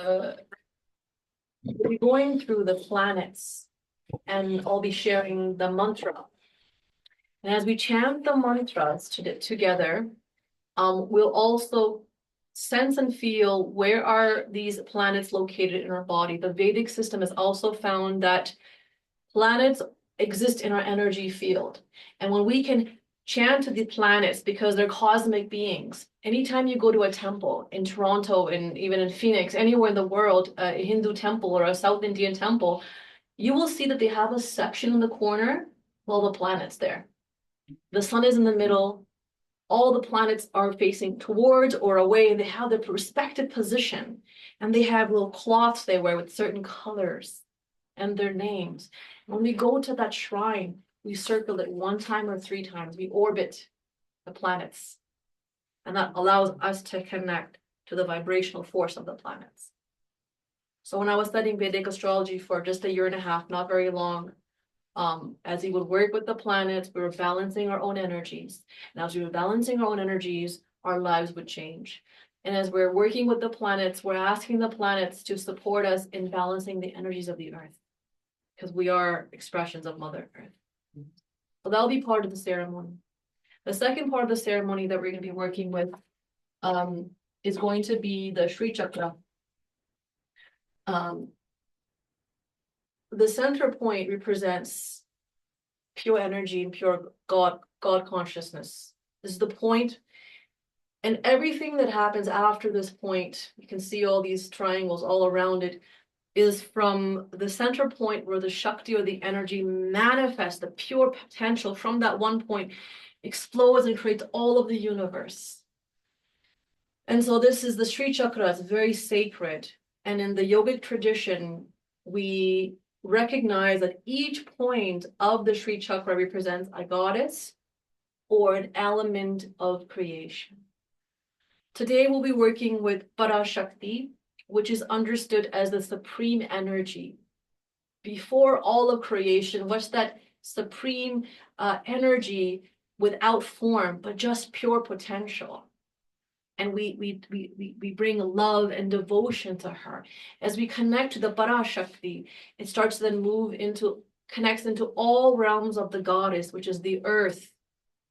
we'll be going through the planets and I'll be sharing the mantra. And as we chant the mantras together, we'll also sense and feel where are these planets located in our body. The Vedic system has also found that planets exist in our energy field. And when we can chant to the planets because they're cosmic beings, anytime you go to a temple in Toronto and even in Phoenix, anywhere in the world, a Hindu temple or a South Indian temple, you will see that they have a section in the corner, well, the planets there. The sun is in the middle. All the planets are facing towards or away, and they have their respective position. And they have little cloths they wear with certain colors and their names. When we go to that shrine, we circle it 1 time or 3 times. We orbit the planets. And that allows us to connect to the vibrational force of the planets. So when I was studying Vedic astrology for just 1.5 years, not very long, as we would work with the planets, we were balancing our own energies. And as we were balancing our own energies, our lives would change. And as we're working with the planets, we're asking the planets to support us in balancing the energies of the earth, because we are expressions of Mother Earth. So that'll be part of the ceremony. The second part of the ceremony that we're going to be working with is going to be the Sri Chakra. The center point represents pure energy and pure God consciousness. This is the point, and everything that happens after this point, you can see all these triangles all around it, is from the center point where the Shakti or the energy manifests, the pure potential from that one point explodes and creates all of the universe. And so this is the Sri Chakra. It's very sacred. And in the yogic tradition, we recognize that each point of the Sri Chakra represents a goddess or an element of creation. Today, we'll be working with Parashakti, which is understood as the supreme energy. Before all of creation, what's that supreme energy without form, but just pure potential? And we bring love and devotion to her. As we connect to the Parashakti, it starts to then connects into all realms of the goddess, which is the earth,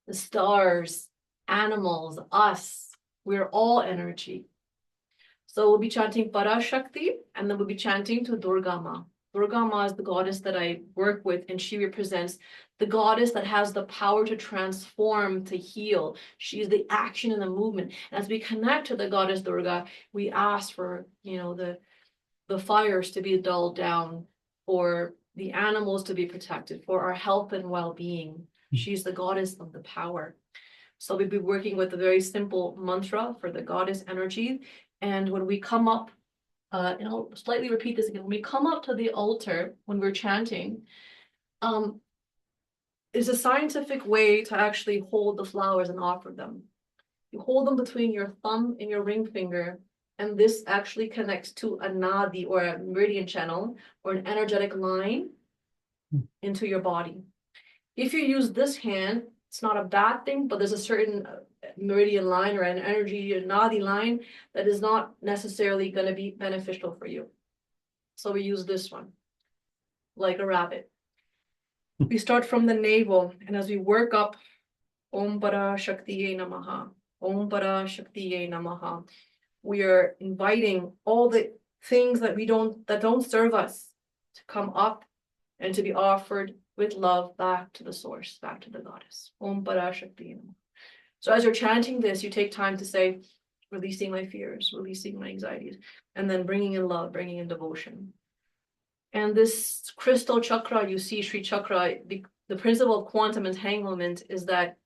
the stars, animals, us. We're all energy. So we'll be chanting Parashakti, and then we'll be chanting to Durga Ma. Durga Ma is the goddess that I work with, and she represents the goddess that has the power to transform, to heal. She's the action and the movement. And as we connect to the goddess Durga, we ask for, the fires to be dulled down, for the animals to be protected, for our health and well-being. She's the goddess of the power. So we'll be working with a very simple mantra for the goddess energy. And when we come up, and I'll slightly repeat this again, when we come up to the altar, when we're chanting, is a scientific way to actually hold the flowers and offer them. You hold them between your thumb and your ring finger, and this actually connects to a nadi or a meridian channel or an energetic line into your body. If you use this hand, it's not a bad thing, but there's a certain meridian line or an energy, a nadi line that is not necessarily going to be beneficial for you. So we use this one, like a rabbit. We start from the navel, and as we work up, Om Para Shaktiye Namaha, Om Para Shaktiye Namaha, we are inviting all the things that don't serve us to come up and to be offered with love back to the source, back to the goddess. Om Para Shaktiye Namaha. So as you're chanting this, you take time to say, releasing my fears, releasing my anxieties, and then bringing in love, bringing in devotion. And this crystal chakra, you see Sri Chakra, the principle of quantum entanglement is that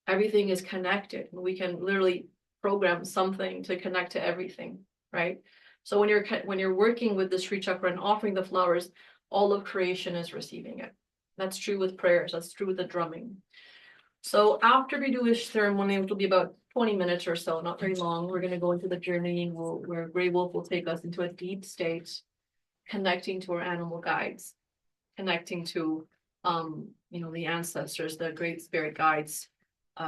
everything is connected. We can literally program something to connect to everything, right? So when you're working with the Sri Chakra and offering the flowers, all of creation is receiving it. That's true with prayers. That's true with the drumming. So after we do this ceremony, which will be about 20 minutes or so, not very long, we're going to go into the journey where Grey Wolf will take us into a deep state, connecting to our animal guides, connecting to, the ancestors, the great spirit guides,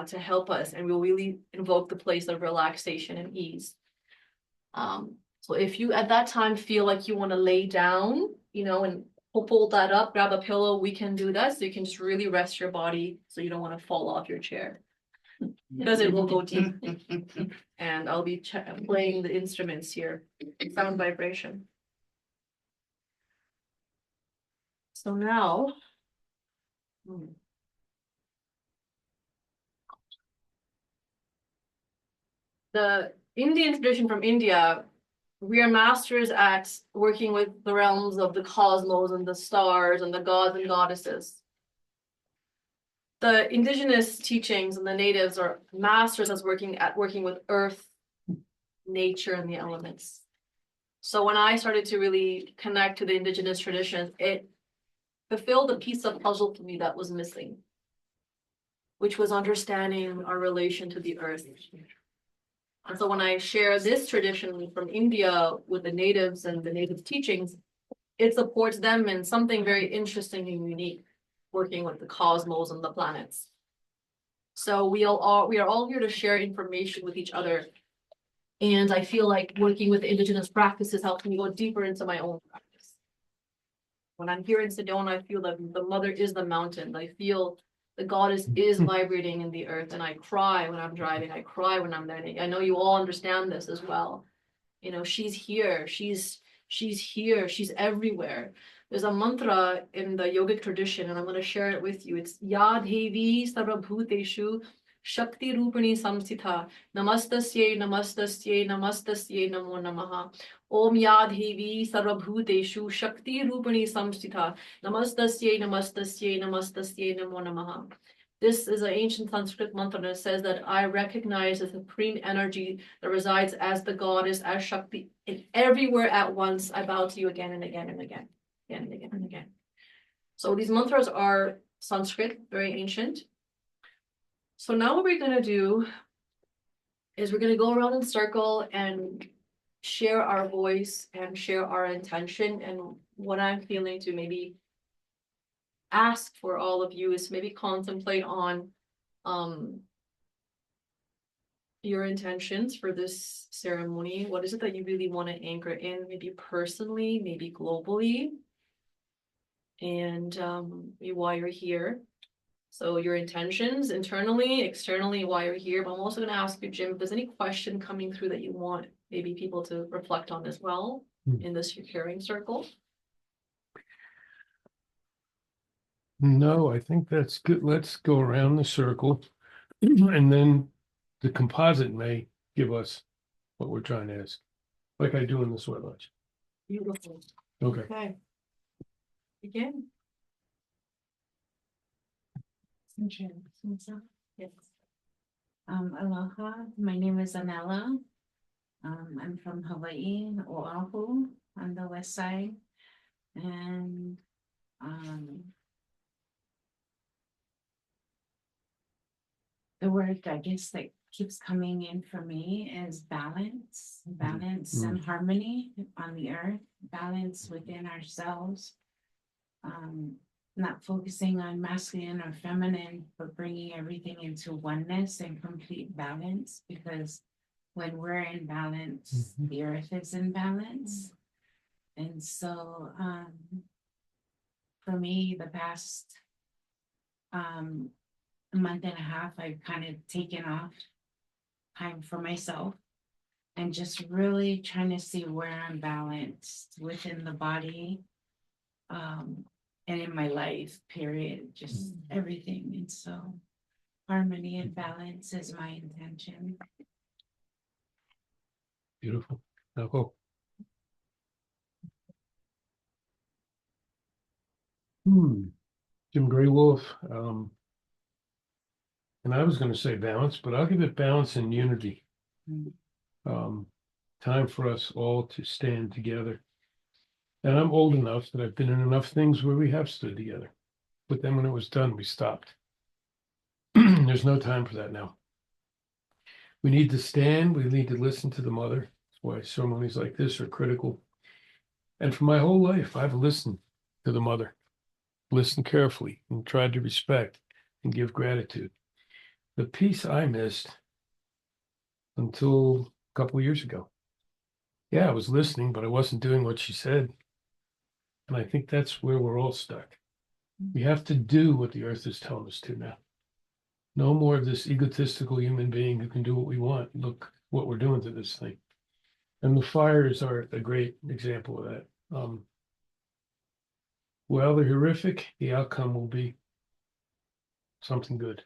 to help us. And we'll really invoke the place of relaxation and ease. So if you at that time feel like you want to lay down, and pull that up, grab a pillow, we can do that. So you can just really rest your body so you don't want to fall off your chair. Because it will go deep. And I'll be playing the instruments here, sound vibration. So now, the Indian tradition from India, we are masters at working with the realms of the cosmos and the stars and the gods and goddesses. The indigenous teachings and the natives are masters at working with earth, nature, and the elements. So when I started to really connect to the indigenous traditions, it fulfilled a piece of puzzle for me that was missing, which was understanding our relation to the earth. And so when I share this tradition from India with the natives and the native teachings, it supports them in something very interesting and unique, working with the cosmos and the planets. So we are all here to share information with each other. And I feel like working with indigenous practices helps me go deeper into my own practice. When I'm here in Sedona, I feel that the mother is the mountain. I feel the goddess is vibrating in the earth, and I cry when I'm driving. I cry when I'm there. I know you all understand this as well. She's here. She's here. She's everywhere. There's a mantra in the yogic tradition, and I'm going to share it with you. It's Ya Devi Sarvabhuteshu Shakti Rupani Samsitha Namastasye Namastasye Namastasye Namo Namaha. Om Ya Devi Sarvabhuteshu Shakti Rupani Samsitha Namastasye Namastasye Namastasye Namo Namaha. This is an ancient Sanskrit mantra that says that I recognize the supreme energy that resides as the goddess, as Shakti, and everywhere at once. I bow to you again and again and again, again and again and again. So these mantras are Sanskrit, very ancient. So now what we're going to do is we're going to go around in a circle and share our voice and share our intention and what I'm feeling to maybe ask for all of you is maybe contemplate on your intentions for this ceremony. What is it that you really want to anchor in, maybe personally, maybe globally, and why you're here. So your intentions internally, externally, why you're here. But I'm also going to ask you, Jim, if there's any question coming through that you want maybe people to reflect on as well in this caring circle. No, I think that's good. Let's go around the circle and then the composite may give us what we're trying to ask, like I do in the sweat lodge. Beautiful. Okay. Okay. Begin. Yes. Aloha, my name is Anela. I'm from Hawaii, Oahu, on the west side. And the word, I guess, that keeps coming in for me is balance, and harmony on the earth, balance within ourselves. Not focusing on masculine or feminine, but bringing everything into oneness and complete balance, because when we're in balance, the earth is in balance. And so for me, the past month and a half, I've kind of taken off time for myself and just really trying to see where I'm balanced within the body and in my life, period, just everything. And so harmony and balance is my intention. Beautiful. Oh. Jim Greywolf. And I was going to say balance, but I'll give it balance and unity. Time for us all to stand together. And I'm old enough that I've been in enough things where we have stood together. But then when it was done, we stopped. There's no time for that now. We need to stand. We need to listen to the mother. That's why ceremonies like this are critical. And for my whole life, I've listened to the mother, listened carefully, and tried to respect and give gratitude. The piece I missed until a couple of years ago Yeah, I was listening, but I wasn't doing what she said. And I think that's where we're all stuck. We have to do what the earth is telling us to now. No more of this egotistical human being who can do what we want. Look what we're doing to this thing. And the fires are a great example of that. Well, they're horrific. The outcome will be something good.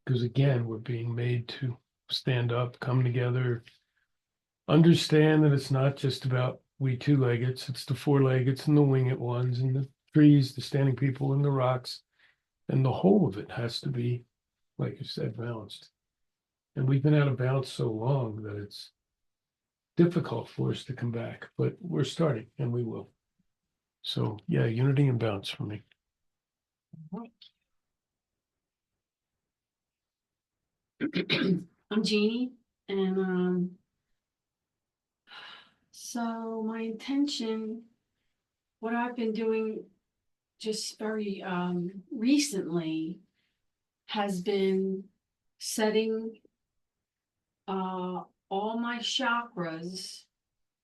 Because again, we're being made to stand up, come together, understand that it's not just about we two-leggeds, it's the four-leggeds and the winged ones and the trees, the standing people and the rocks. And the whole of it has to be, like you said, balanced. And we've been out of balance so long that it's difficult for us to come back, but we're starting and we will. So yeah, unity and balance for me. I'm Jeannie, and so my intention, what I've been doing just very recently has been setting all my chakras,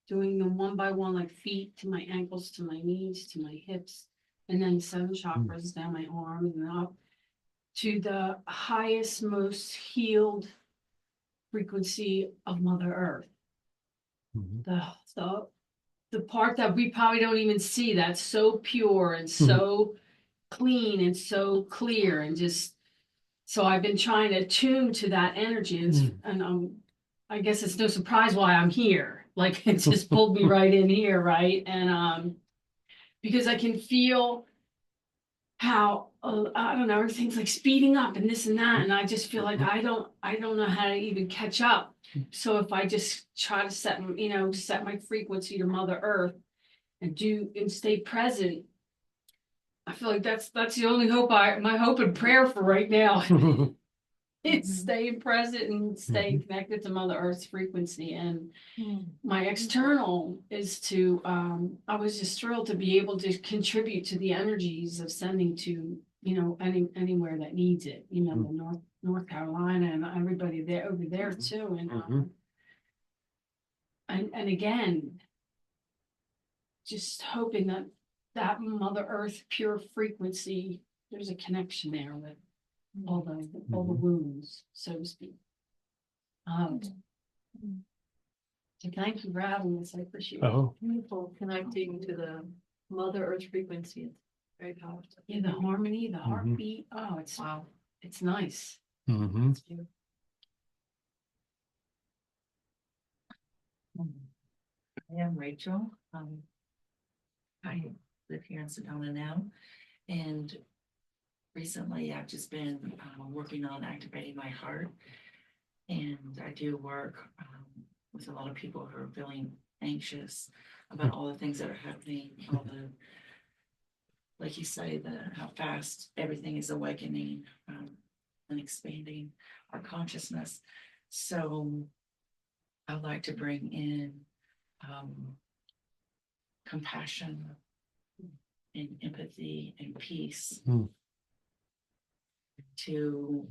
doing them one by one, like feet to my ankles, to my knees, to my hips, and then 7 chakras down my arms and up to the highest, most healed frequency of Mother Earth. Mhm. The part that we probably don't even see, that's so pure and so clean and so clear, and just so I've been trying to tune to that energy, and I guess it's no surprise why I'm here. Like it just pulled me right in here, right? And because I can feel how I don't know, everything's like speeding up and this and that, and I just feel like I don't know how to even catch up. So if I just try to set my frequency to Mother Earth and stay present, I feel like that's the only hope my hope and prayer for right now. It's staying present and staying connected to Mother Earth's frequency. And my external is to I was just thrilled to be able to contribute to the energies of sending to anywhere that needs it, the North Carolina and everybody there over there too. And again, just hoping that Mother Earth pure frequency, there's a connection there with all the wounds, so to speak. So thank you for having us. I appreciate it. Oh, Beautiful, connecting to the Mother Earth frequency. It's very powerful. Yeah, the harmony, the heartbeat. Oh, it's nice. mhm. It's beautiful. I am Rachel. I live here in Sedona now, and recently I've just been working on activating my heart, and I do work with a lot of people who are feeling anxious about all the things that are happening, all the, like you say, how fast everything is awakening and expanding our consciousness. So I like to bring in compassion and empathy and peace to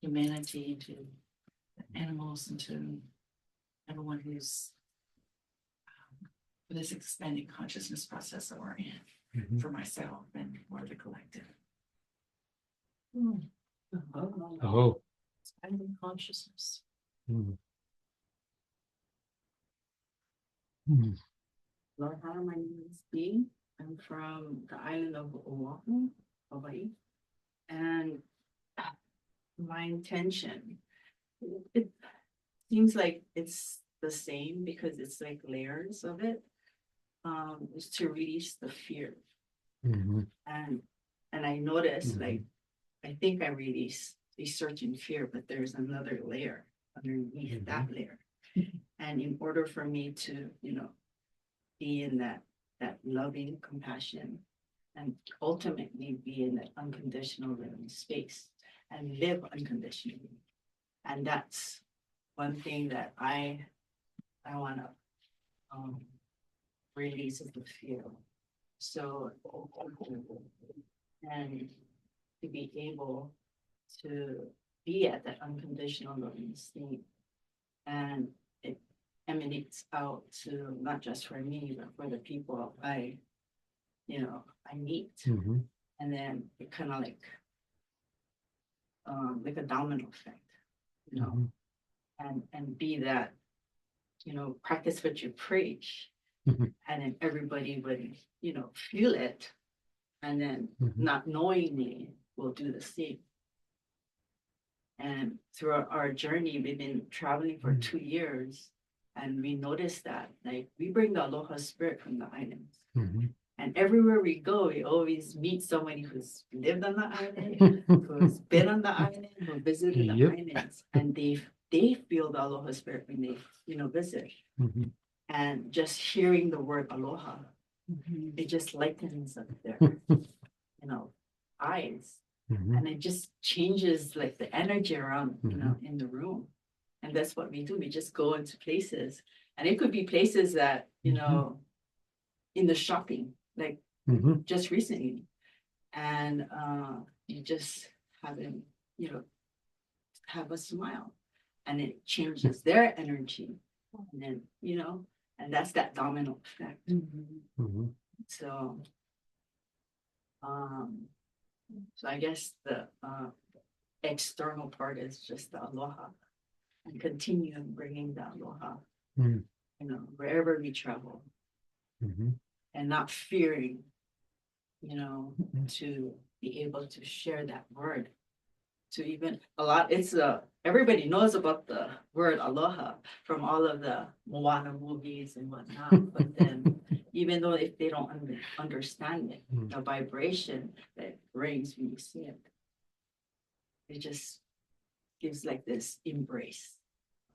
humanity, to animals, and to everyone who's for this expanding consciousness process that we're in, for myself and for the collective. Oh. Expanding consciousness. Mm. Lord, hi, my name is Dee. I'm from the island of Oahu, Hawaii. And my intention, it seems like it's the same because it's like layers of it, is to release the fear. Mhm. And I noticed, like, I think I released research and fear, but there's another layer underneath that layer. And in order for me to, be in that loving compassion and ultimately be in that unconditional living space and live unconditionally. And that's one thing that I want to release is the fear. So, and to be able to be at that unconditional living state and emanates out to not just for me, but for the people I meet. Mhm. And then it kind of like a domino effect, Mhm. and be that, practice what you preach. Mhm. And then everybody would, feel it. And then Mhm. not knowingly will do the same. And through our journey, we've been traveling for 2 years. And we noticed that, like, we bring the aloha spirit from the islands. Mhm. And everywhere we go, we always meet somebody who's lived on the island, who's been on the island, who visited the Yep. islands, and they feel the aloha spirit when they, visit. Mhm. And just hearing the word aloha, it just lightens up their, eyes. Mhm. And it just changes like the energy around, in the room. And that's what we do. We just go into places, and it could be places that, in the shopping, like Mhm. just recently. And you just have them, have a smile, and it changes their energy. And then, and that's that domino effect. Mhm. So, so I guess the external part is just the aloha, and continue bringing the aloha, Mm. wherever we travel, Mhm. and not fearing, Mhm. to be able to share that word. To even it's everybody knows about the word aloha from all of the Moana movies and whatnot. But then, even though if they don't understand it, Mm. the vibration that brings when you see it, it just gives like this embrace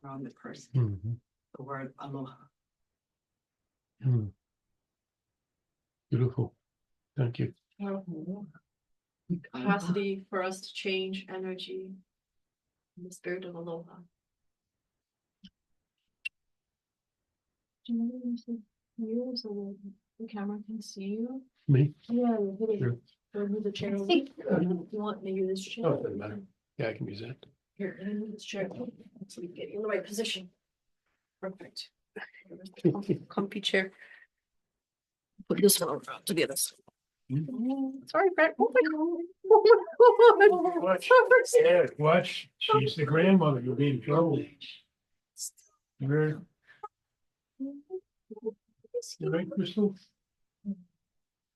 around the person. Mhm. The word aloha. Mm. Beautiful. Thank you. Capacity for us to change energy in the spirit of aloha. You so the camera can see you. Me? Yeah, Sure. or move the chair. over. You want maybe this chair? Oh, it doesn't matter. Yeah, I can use that. Here, let me move this chair so we can get you in the right position. Perfect. Comfy chair. Put this one over to the other side. Sorry, Brett. Oh my God. Oh my God. Watch. Yeah, watch. She's the grandmother. You'll be in trouble. You're you right, Crystal?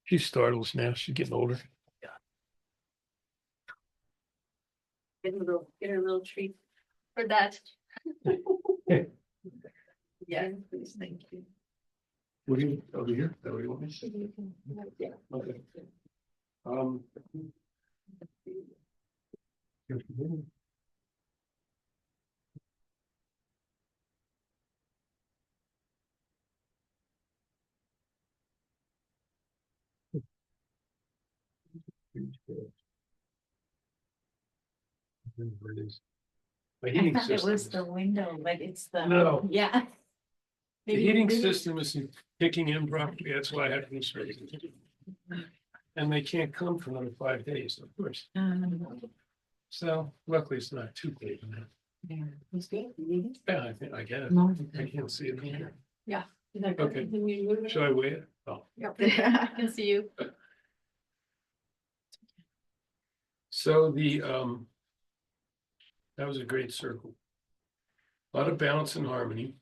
She startles now. She's getting older. Get a little treat for that. Yeah, please, thank you. What do you, over here? Is that what you want me to say? Yeah. Okay. Um. Where it is. My I heating thought it system. was the window, but it's the. No. Yeah. The heating system isn't kicking in properly. That's why I have to install it. And they can't come for another 5 days, of course. So luckily it's not too late. It's good. Yeah, I think I get it. No. I can't see it here. Okay. Should I wait? Oh, Yep, I can see you. so that was a great circle. A lot of balance and harmony.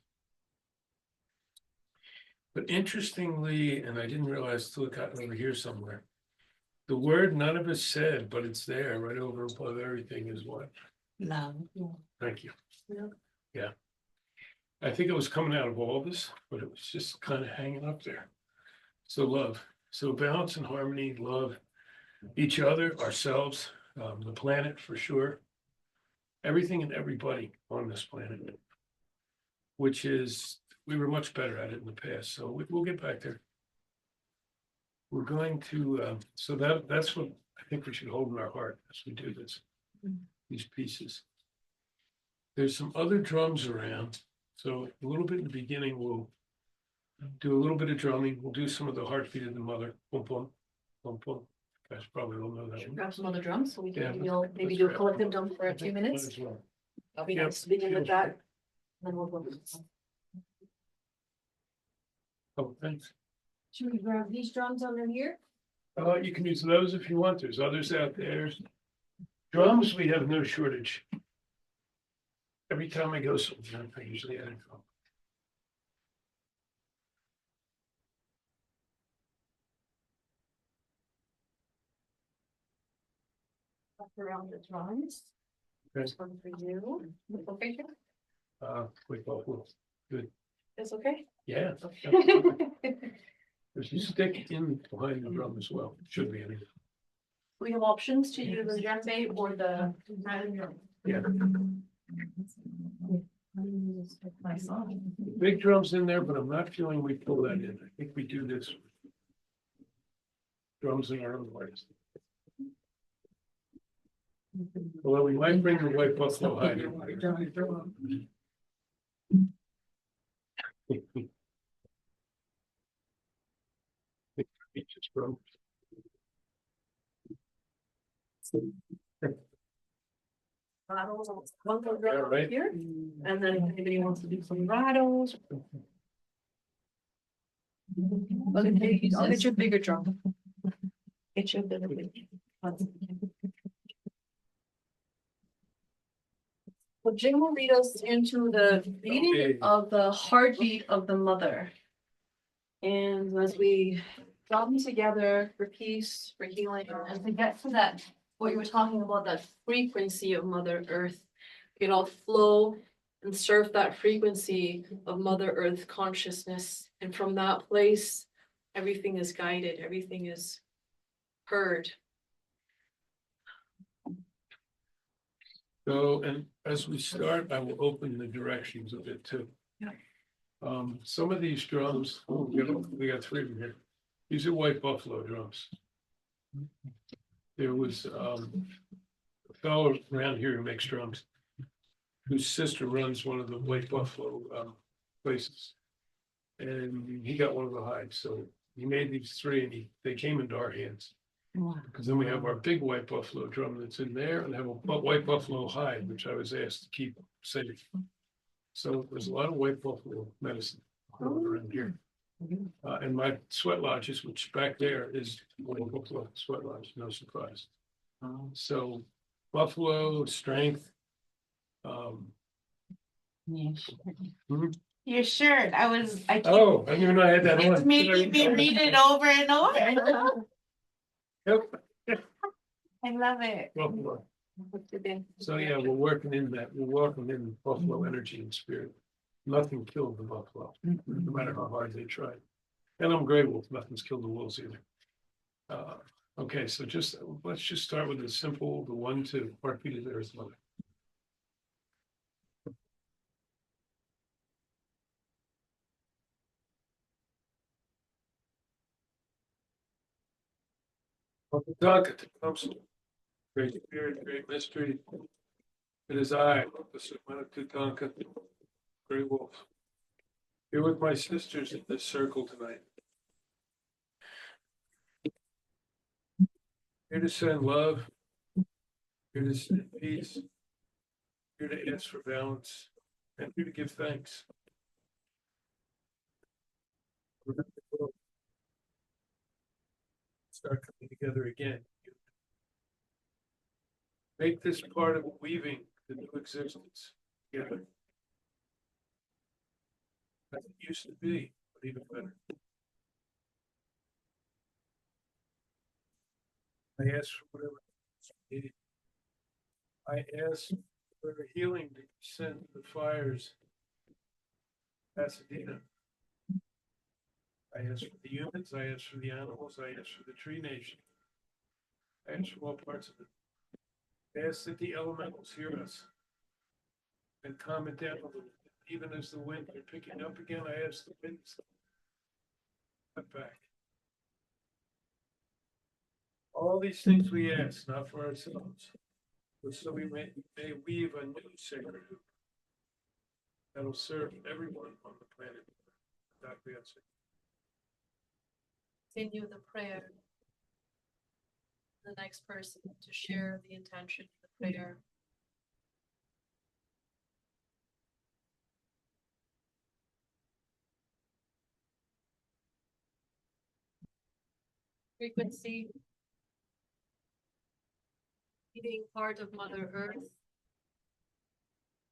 But interestingly, and I didn't realize till it got over here somewhere, the word none of us said, but it's there right over above everything is what? Love. Thank you. Yeah. Yeah. I think it was coming out of all this, but it was just kind of hanging up there. So love. So balance and harmony, love each other, ourselves, the planet for sure. Everything and everybody on this planet, which is, we were much better at it in the past. So we'll get back there. We're going to, so that's what I think we should hold in our heart as we do this, these pieces. There's some other drums around. So a little bit in the beginning, we'll do a little bit of drumming. We'll do some of the heartbeat of the mother. Boom, boom, boom, boom. You guys probably don't know that one. Grab some other drums so we Yeah, can maybe let's do a grab collective drum for a few Might minutes. as well. That'll be Yep. nice to begin with that. Then we'll go. Oh, thanks. Should we grab these drums under here? You can use those if you want. There's others out there. Drums, we have no shortage. Every time I go somewhere, I usually add a drum. Up around the drums. Okay. This one for you. Okay, Wait, well, good. it's okay. Yeah. There's a stick in behind the drum as well. Should be in. We have options to use the djembe or the rattan drum. Yeah. Big drums in there, but I'm not feeling we pull that in. I think we do this. Drums in our own ways. Well, we might bring the white buffalo hide in. Just drum. Rattles, one goes Yeah, right right. here, and then if anybody wants to do some rattles. Okay, I'll get you a bigger drum. Get you a bit of it. Well, Jim will lead us into the beating Okay. of the heartbeat of the mother. And as we draw them together for peace, for healing, and to get to that, what you were talking about, that frequency of Mother Earth, it all flow and surf that frequency of Mother Earth consciousness. And from that place, everything is guided, everything is heard. So, and as we start, I will open the directions a bit too. Yeah. Some of these drums, we got three of them here. These are white buffalo drums. There was a fellow around here who makes drums, whose sister runs one of the white buffalo places. And he got one of the hides, so he made these three and they came into our hands. Because then we have our big white buffalo drum that's in there and have a white buffalo hide, which I was asked to keep safe. So there's a lot of white buffalo medicine around here. And my sweat lodges, which back there is white buffalo sweat lodge, no surprise. So buffalo strength. Your shirt, I keep, Oh, I didn't even know I had that it's on. making me read it over and over. Yep. I love it. Buffalo. So yeah, we're working in that. We're working in buffalo energy and spirit. Nothing killed the buffalo, no matter how hard they tried. And I'm gray wolf. Nothing's killed the wolves either. Okay, so let's just start with the 1-2 heartbeat of the Earth Mother. Great spirit, great mystery. It is I, the Tatanka, Grey Wolf. Here with my sisters in this circle tonight. Here to send love. Here to send peace. Here to ask for balance. And here to give thanks. Start coming together again. Make this part of weaving the new existence together. As it used to be, but even better. I ask for whatever is needed. I ask for healing to send the fires. Pasadena. I ask for the humans, I ask for the animals, I ask for the tree nation. I ask for all parts of it. I ask that the elementals hear us and calm it down a little. Even as the winds are picking up again, I ask the winds to cut back. All these things we ask, not for ourselves, but so we may weave a new sacred hoop that'll serve everyone on the planet. Continue the prayer. The next person to share the intention of the prayer. frequency, being part of Mother Earth.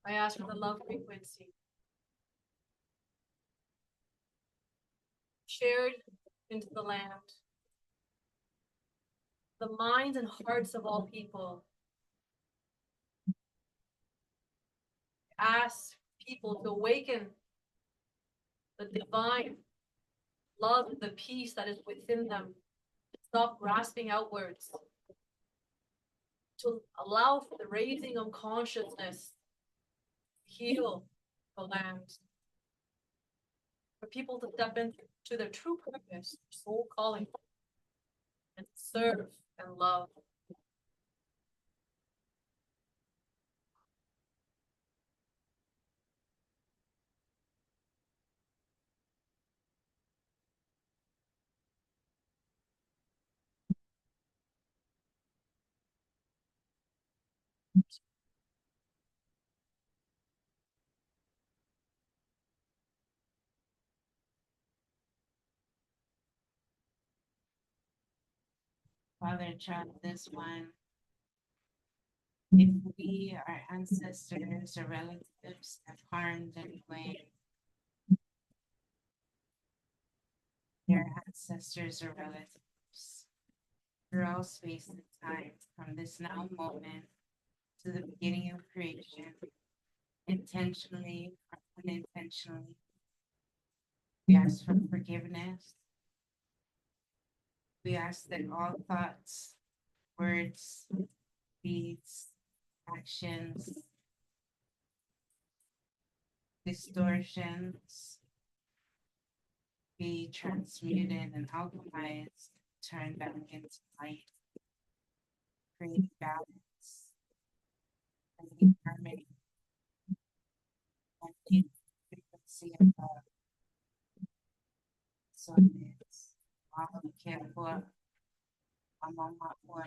I ask for the love frequency shared into the land, the minds and hearts of all people. Ask people to awaken the divine love and the peace that is within them. Stop grasping outwards. To allow for the raising of consciousness, heal the land. For people to step into their true purpose, soul calling, and serve and love. Father, child, this one. If we, our ancestors or relatives have harmed anyone, their ancestors or relatives, throughout space and time, from this now moment to the beginning of creation, intentionally or unintentionally, we ask for forgiveness. We ask that all thoughts, words, deeds, actions, distortions be transmuted and alchemized, turned back into light, create balance, and harmony, and the frequency of love. So it is. Mama Kepwa, Mama Mapua,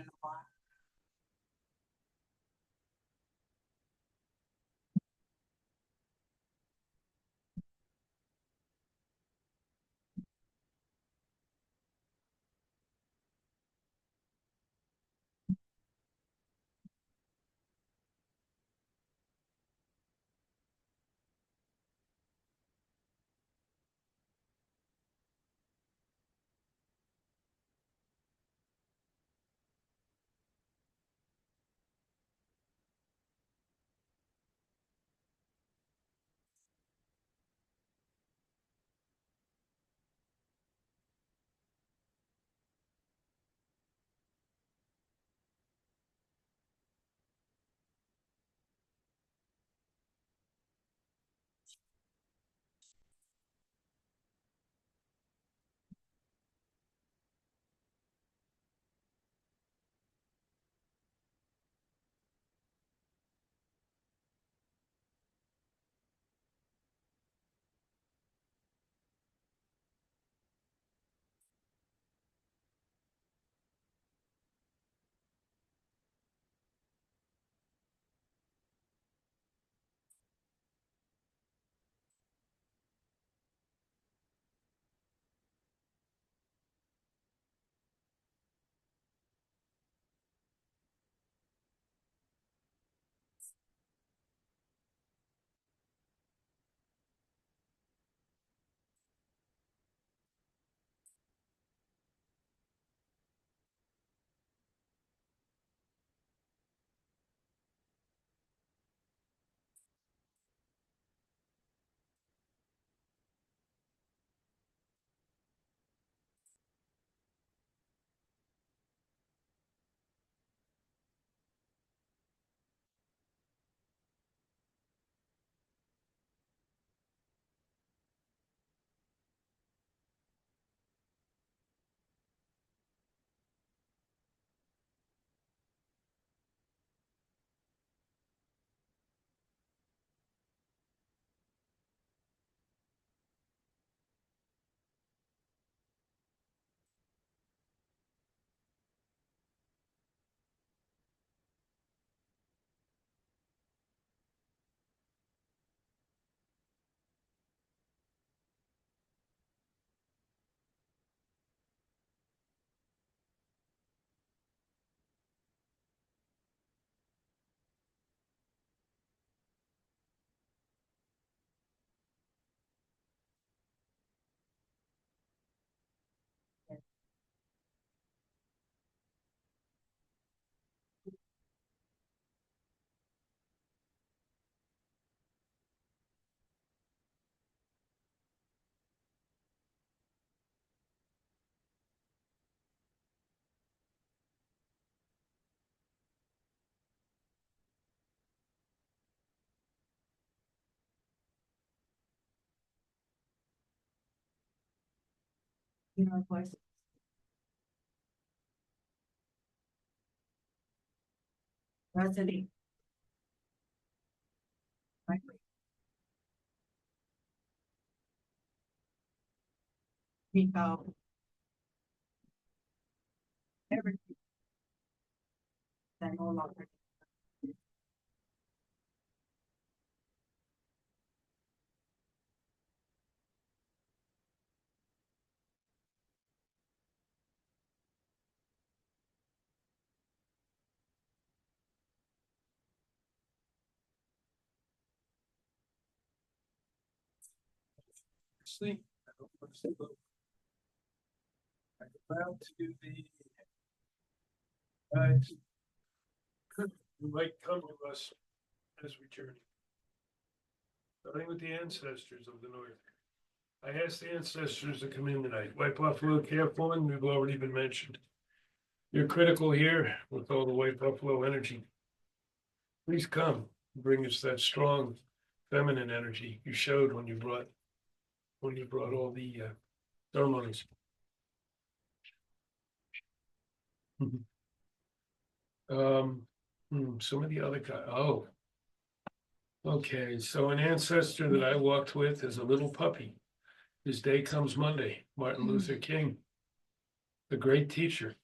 Your voice. Rosity. Speak out. Everything. That no longer. Sleep. About to the guides who might come to us as we journey. Starting with the ancestors of the North. I asked the ancestors to come in tonight. White Buffalo, Careful, we've already been mentioned. You're critical here with all the White Buffalo energy. Please come, bring us that strong feminine energy you showed when you brought all the ceremonies. Some of the other guys. Oh. Okay, so an ancestor that I walked with is a little puppy. His day comes Monday, Martin Luther King, the great teacher.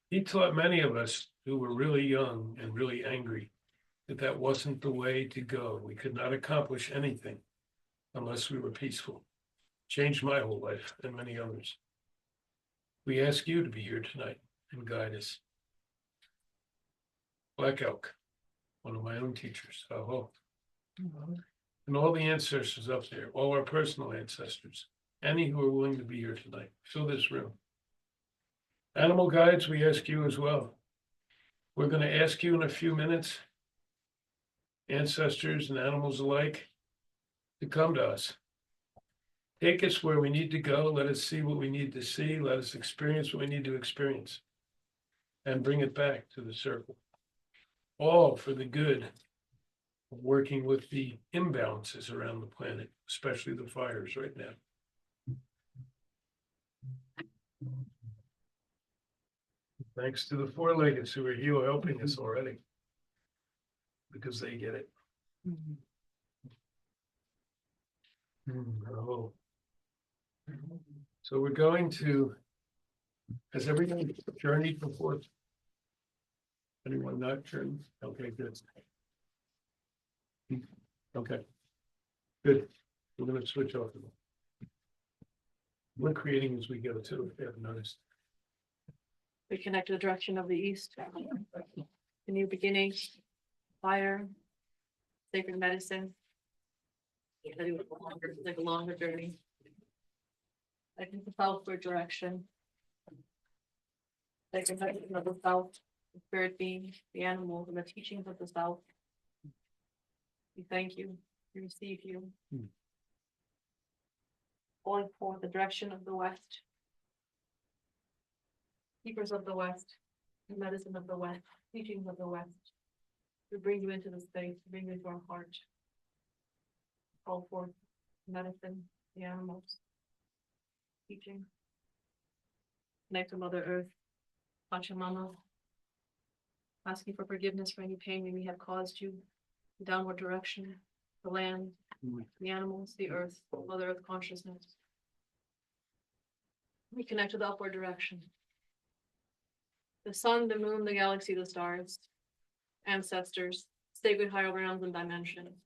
He taught many of us who were really young and really angry that that wasn't the way to go. We could not accomplish anything unless we were peaceful. Changed my whole life and many others. We ask you to be here tonight and guide us. Black Elk, one of my own teachers. Oh. And all the ancestors up there, all our personal ancestors, any who are willing to be here tonight, fill this room. Animal guides, we ask you as well. We're going to ask you in a few minutes, ancestors and animals alike, to come to us. Take us where we need to go. Let us see what we need to see. Let us experience what we need to experience. And bring it back to the circle. All for the good of working with the imbalances around the planet, especially the fires right now. Thanks to the four-leggeds who are here helping us already, because they get it. Oh. So we're going to, has everyone journeyed before? Anyone not journeyed? Okay, good. Okay, good. We're going to switch off. We're creating as we go too, if you haven't noticed. We connect to the direction of the east. The new beginning, fire, sacred medicine. Like a longer journey. I think the southward direction. Sacred medicine of the south, the spirit being, the animals, and the teachings of the south. We thank you. We receive you. Calling forth the direction of the west. Keepers of the west, the medicine of the west, teachings of the west. We bring you into the space, we bring you into our heart. Call forth medicine, the animals, teaching. Connect to Mother Earth, Pachamama. Asking for forgiveness for any pain we may have caused you. The downward direction, the land, the animals, the earth, Mother Earth consciousness. We connect to the upward direction. The sun, the moon, the galaxy, the stars, ancestors, sacred higher realms and dimensions.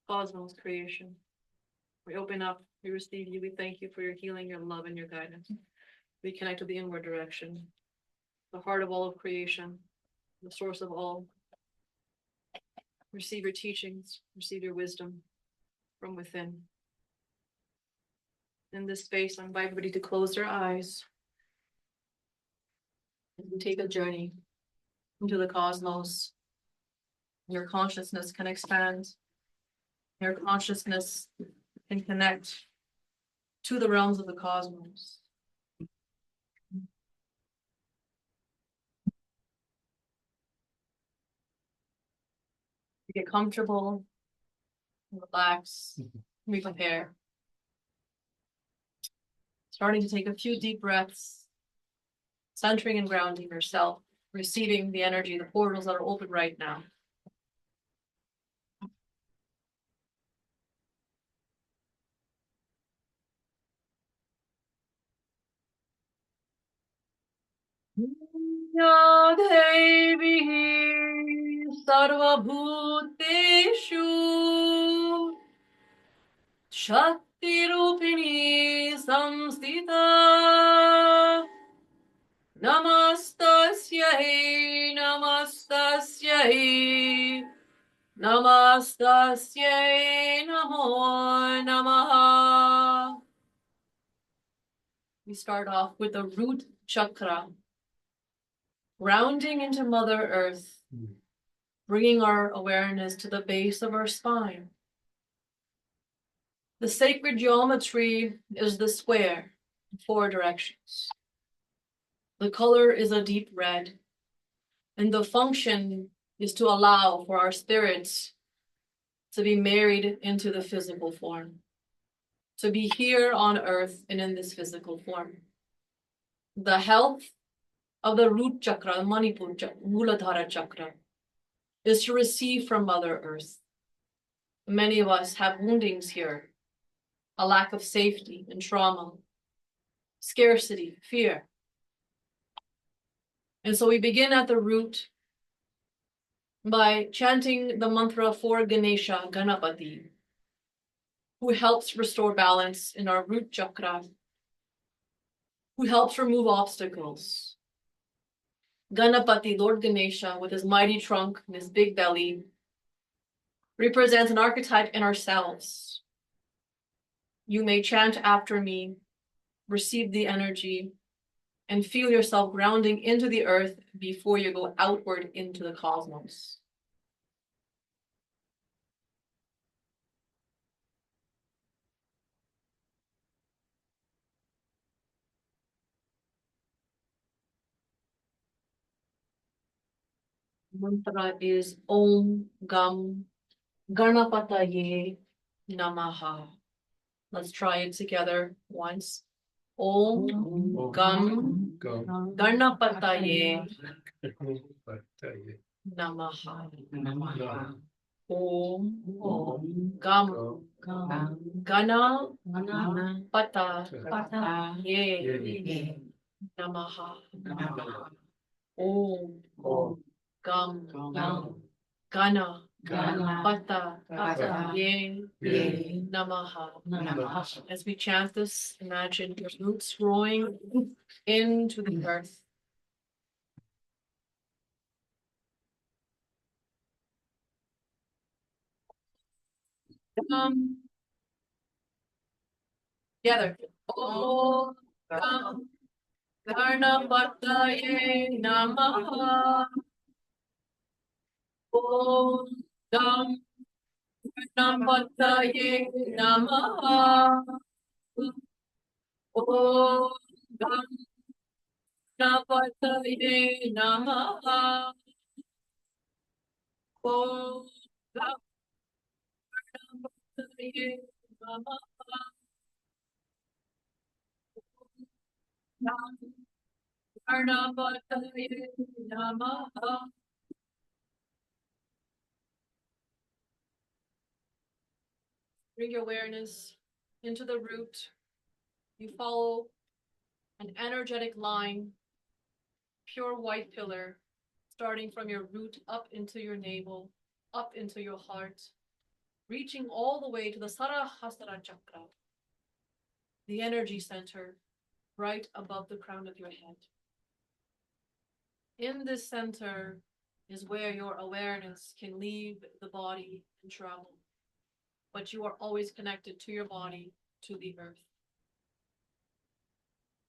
Cosmos, creation. We open up, we receive you, we thank you for your healing, your love, and your guidance. We connect to the inward direction, the heart of all of creation, the source of all. Receive your teachings, receive your wisdom from within. In this space, I invite everybody to close their eyes and take a journey into the cosmos. Your consciousness can expand. Your consciousness can connect to the realms of the cosmos. You get comfortable, relax, we prepare. Starting to take a few deep breaths, centering and grounding yourself, receiving the energy, the portals that are open right now. Ya Devi Sarvabhuteshu Shakti Rupini Samstita Namastasyai Namastasyai Namastasyai Namo Namaha. We start off with the root chakra, grounding into Mother Earth, bringing our awareness to the base of our spine. The sacred geometry is the square in 4 directions. The color is a deep red, and the function is to allow for our spirits to be married into the physical form, to be here on earth and in this physical form. The health of the root chakra, Manipur chakra, Muladhara chakra, is to receive from Mother Earth. Many of us have woundings here, a lack of safety and trauma, scarcity, fear. And so we begin at the root by chanting the mantra for Ganesha, Ganapati, who helps restore balance in our root chakra, who helps remove obstacles. Ganapati, Lord Ganesha, with his mighty trunk and his big belly, represents an archetype in ourselves. You may chant after me, receive the energy, and feel yourself grounding into the earth before you go outward into the cosmos. Mantra is Om Gam Ganapataye Namaha. Let's try it together once. Om Gam Ganapataye Namaha. Om Gam Ganapataye Namaha. Om Gam Ganapataye Namaha. As we chant this, imagine your roots growing into the earth. Together. Om Gam Ganapataye Namaha. Om Gam Ganapataye Namaha. Om Gam Ganapataye Namaha. Om Gam Ganapataye Namaha. Ganapataye Namaha. Bring your awareness into the root. You follow an energetic line, pure white pillar, starting from your root up into your navel, up into your heart, reaching all the way to the Sarahasrara chakra, the energy center, right above the crown of your head. In this center is where your awareness can leave the body and travel, but you are always connected to your body, to the earth.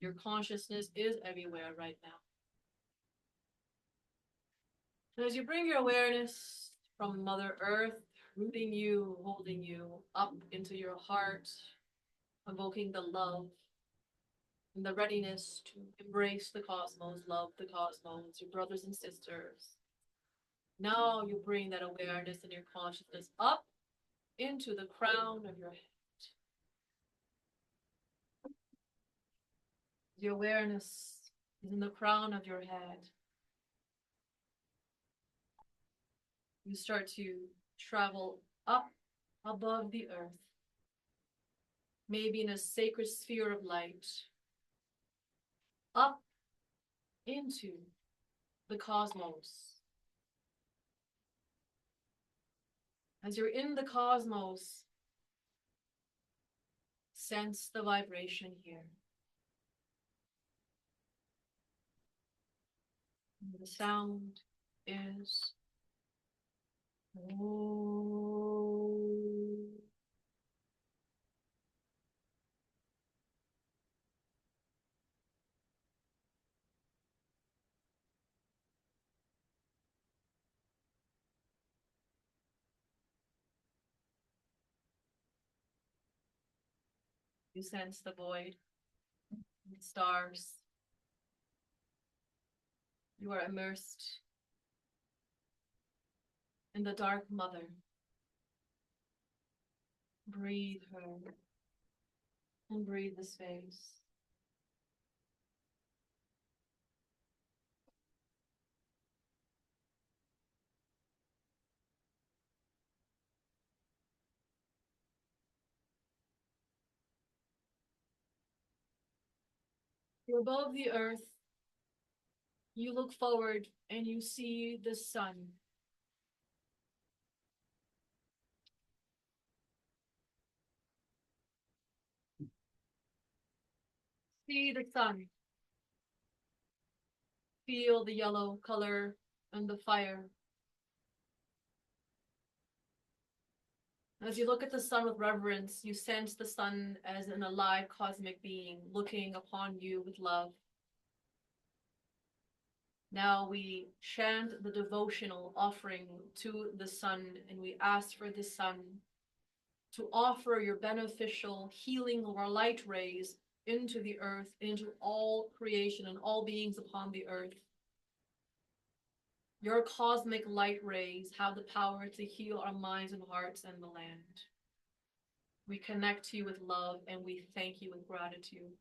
Your consciousness is everywhere right now. And as you bring your awareness from Mother Earth, rooting you, holding you up into your heart, evoking the love and the readiness to embrace the cosmos, love the cosmos, your brothers and sisters. Now you bring that awareness and your consciousness up into the crown of your head. The awareness is in the crown of your head. You start to travel up above the earth, maybe in a sacred sphere of light, up into the cosmos. As you're in the cosmos, sense the vibration here. And the sound is Om. You sense the void, the stars. You are immersed in the dark mother. Breathe her and breathe the space. You're above the earth. You look forward and you see the sun. See the sun. Feel the yellow color and the fire. As you look at the sun with reverence, you sense the sun as an alive cosmic being looking upon you with love. Now we chant the devotional offering to the sun, and we ask for the sun to offer your beneficial healing or light rays into the earth, into all creation and all beings upon the earth. Your cosmic light rays have the power to heal our minds and hearts and the land. We connect to you with love and we thank you with gratitude.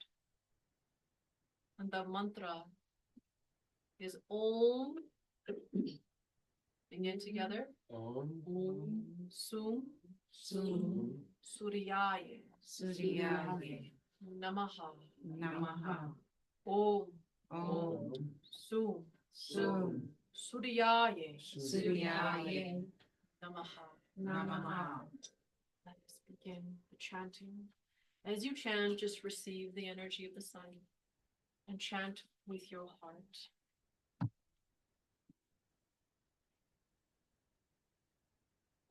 And the mantra is Om. Begin together. Om. Om Sum Sum Suryaye Suryaye Namaha. Namaha. Om Om Sum Sum Suryaye Suryaye Namaha. Namaha. Let us begin the chanting. As you chant, just receive the energy of the sun and chant with your heart.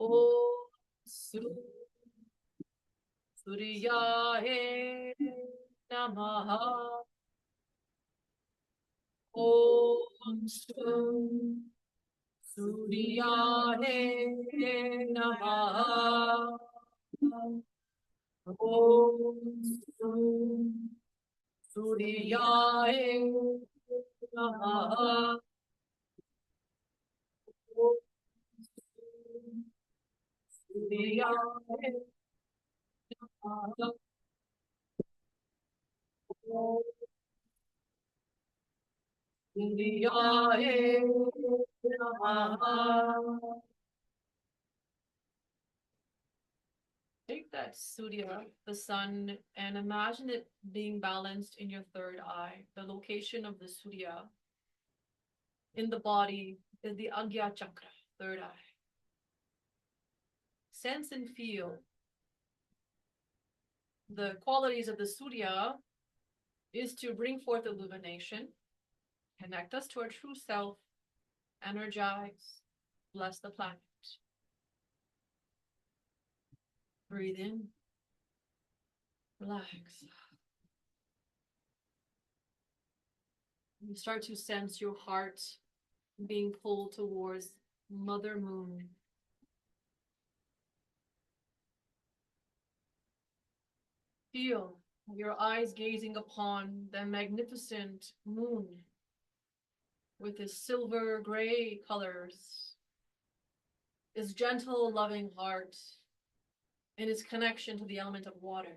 Om Suryaye Namaha. Om Suryaye Namaha. Om Suryaye Namaha. Om Suryaye Namaha. Om Suryaye Namaha. Take that Surya, the sun, and imagine it being balanced in your third eye. The location of the Surya in the body is the Agya Chakra, third eye. Sense and feel the qualities of the Surya is to bring forth illumination, connect us to our true self, energize, bless the planet. Breathe in, relax. You start to sense your heart being pulled towards Mother Moon. Feel your eyes gazing upon the magnificent moon with its silver gray colors, its gentle, loving heart, and its connection to the element of water.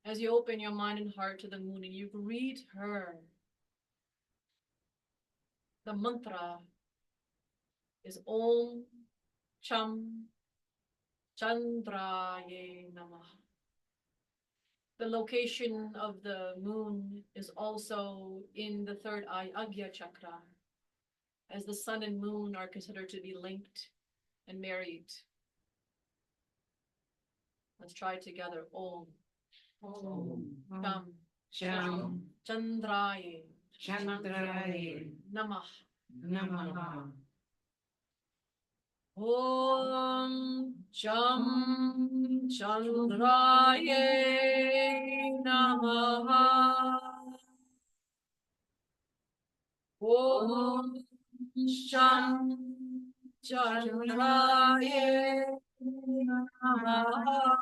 As you open your mind and heart to the moon and you greet her, the mantra is Om Cham Chandraye Namah. The location of the moon is also in the third eye, Agya Chakra, as the sun and moon are considered to be linked and married. Let's try it together. Om Cham Sham Chandraye Chandraye Namah. Namaha. Om Cham Chandraye Namaha. Om Cham Chandraye Namaha.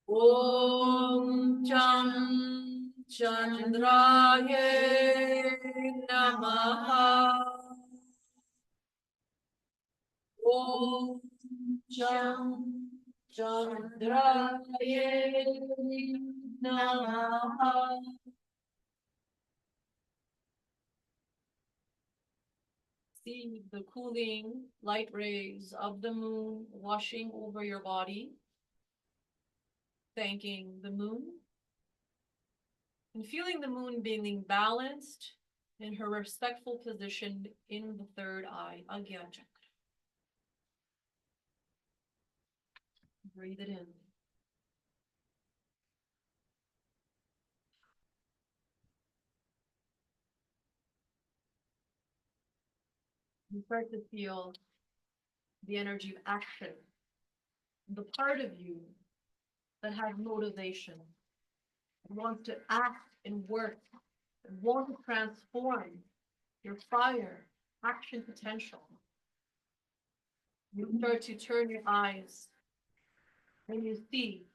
Om Cham Chandraye Namaha. Om Cham Chandraye Namaha. See the cooling light rays of the moon washing over your body, thanking the moon, and feeling the moon being balanced in her respectful position in the third eye, Agya Chakra. Breathe it in. You start to feel the energy of action, the part of you that has motivation, wants to act and work, want to transform your fire, action potential. You start to turn your eyes and you see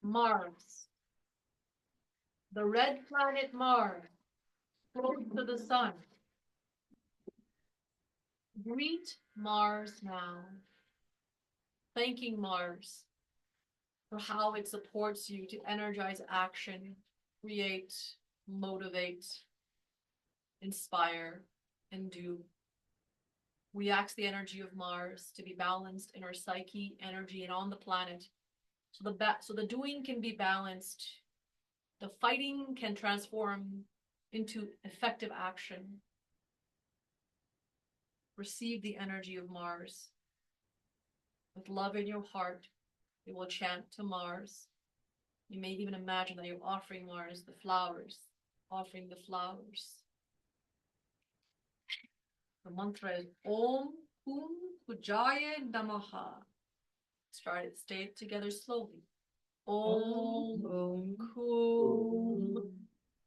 Mars, the red planet Mars, close to the sun. Greet Mars now, thanking Mars for how it supports you to energize action, create, motivate, inspire, and do. We ask the energy of Mars to be balanced in our psyche, energy, and on the planet. So the doing can be balanced. The fighting can transform into effective action. Receive the energy of Mars. With love in your heart, you will chant to Mars. You may even imagine that you're offering Mars the flowers, offering the flowers. The mantra is Om Kum Pujaye Namaha. Stay it together slowly. Om Kum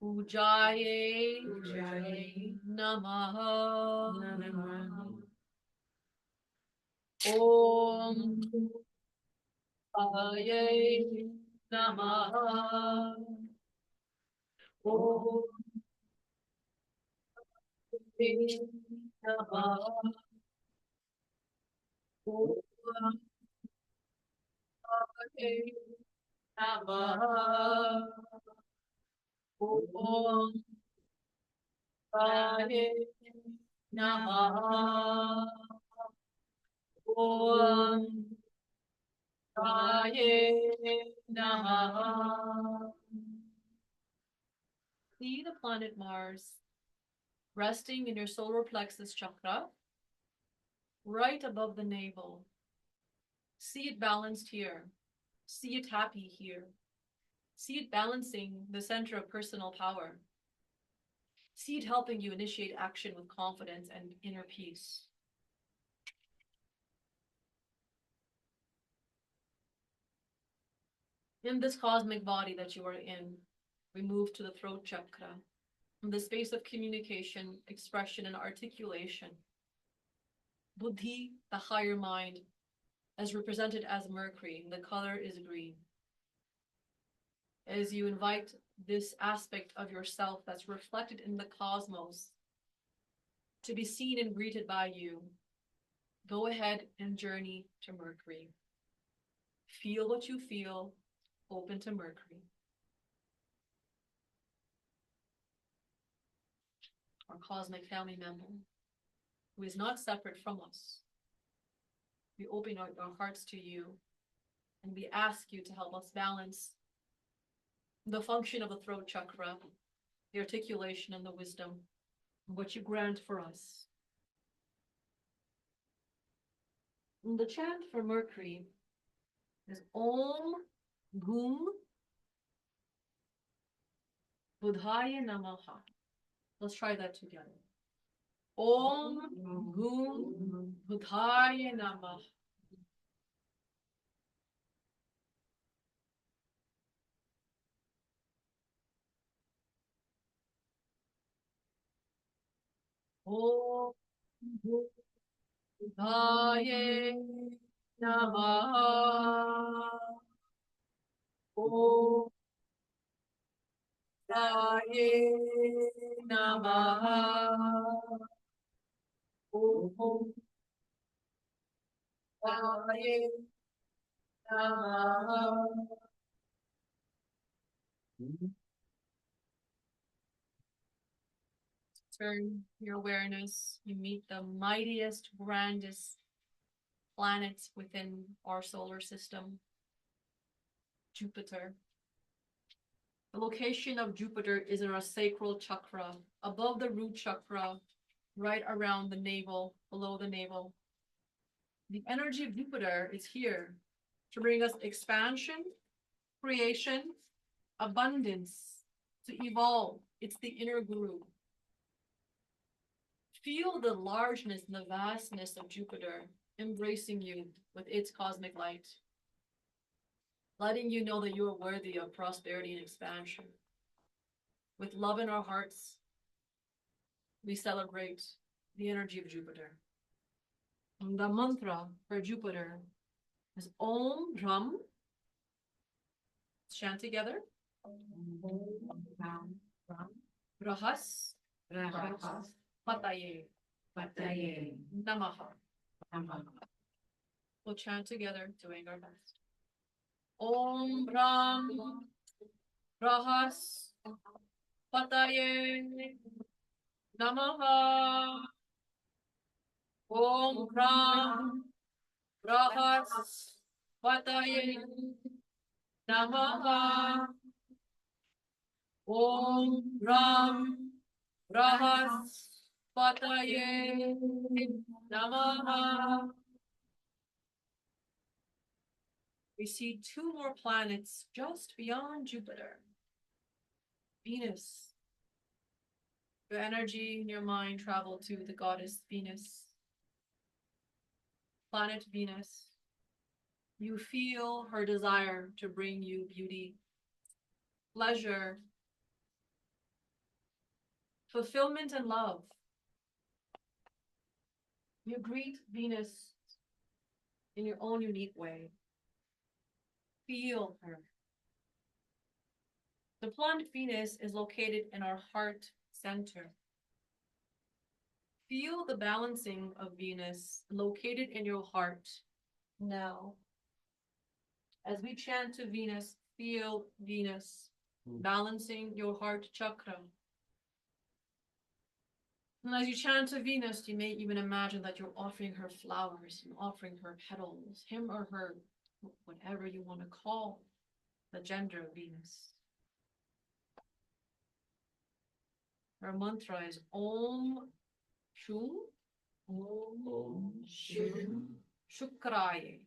Pujaye Namaha. Om Pujaye Namaha. Om Namaha. Om Namaha. Om Namaha. Om Namaha. See the planet Mars resting in your solar plexus chakra, right above the navel. See it balanced here. See it happy here. See it balancing the center of personal power. See it helping you initiate action with confidence and inner peace. In this cosmic body that you are in, we move to the throat chakra, in the space of communication, expression, and articulation. Buddhi, the higher mind, as represented as Mercury, the color is green. As you invite this aspect of yourself that's reflected in the cosmos to be seen and greeted by you, go ahead and journey to Mercury. Feel what you feel, open to Mercury. Our cosmic family member, who is not separate from us. We open our hearts to you, and we ask you to help us balance the function of the throat chakra, the articulation and the wisdom, what you grant for us. And the chant for Mercury is Om Gum Budhaya Namaha. Let's try that together. Om Gum Budhaya Namaha. Om Gum Budhaya Namaha. Om Budhaya Namaha. Om Budhaya Namaha. Turn your awareness, you meet the mightiest, grandest planets within our solar system, Jupiter. The location of Jupiter is in our sacral chakra, above the root chakra, right around the navel, below the navel. The energy of Jupiter is here to bring us expansion, creation, abundance, to evolve. It's the inner guru. Feel the largeness and the vastness of Jupiter embracing you with its cosmic light, letting you know that you are worthy of prosperity and expansion. With love in our hearts, we celebrate the energy of Jupiter. And the mantra for Jupiter is Om Ram. Chant together. Rahas Pataye Namaha. We'll chant together, doing our best. Om Ram Rahas Pataye Namaha. Om Ram Rahas Pataye Namaha. Om Ram Rahas Pataye Namaha. We see two more planets just beyond Jupiter. Venus. Your energy in your mind travel to the goddess Venus. Planet Venus. You feel her desire to bring you beauty, pleasure, fulfillment, and love. You greet Venus in your own unique way. Feel her. The planet Venus is located in our heart center. Feel the balancing of Venus located in your heart now. As we chant to Venus, feel Venus balancing your heart chakra. And as you chant to Venus, you may even imagine that you're offering her flowers and offering her petals, him or her, whatever you want to call the gender of Venus. Our mantra is Om Shum Om Shum Shukraye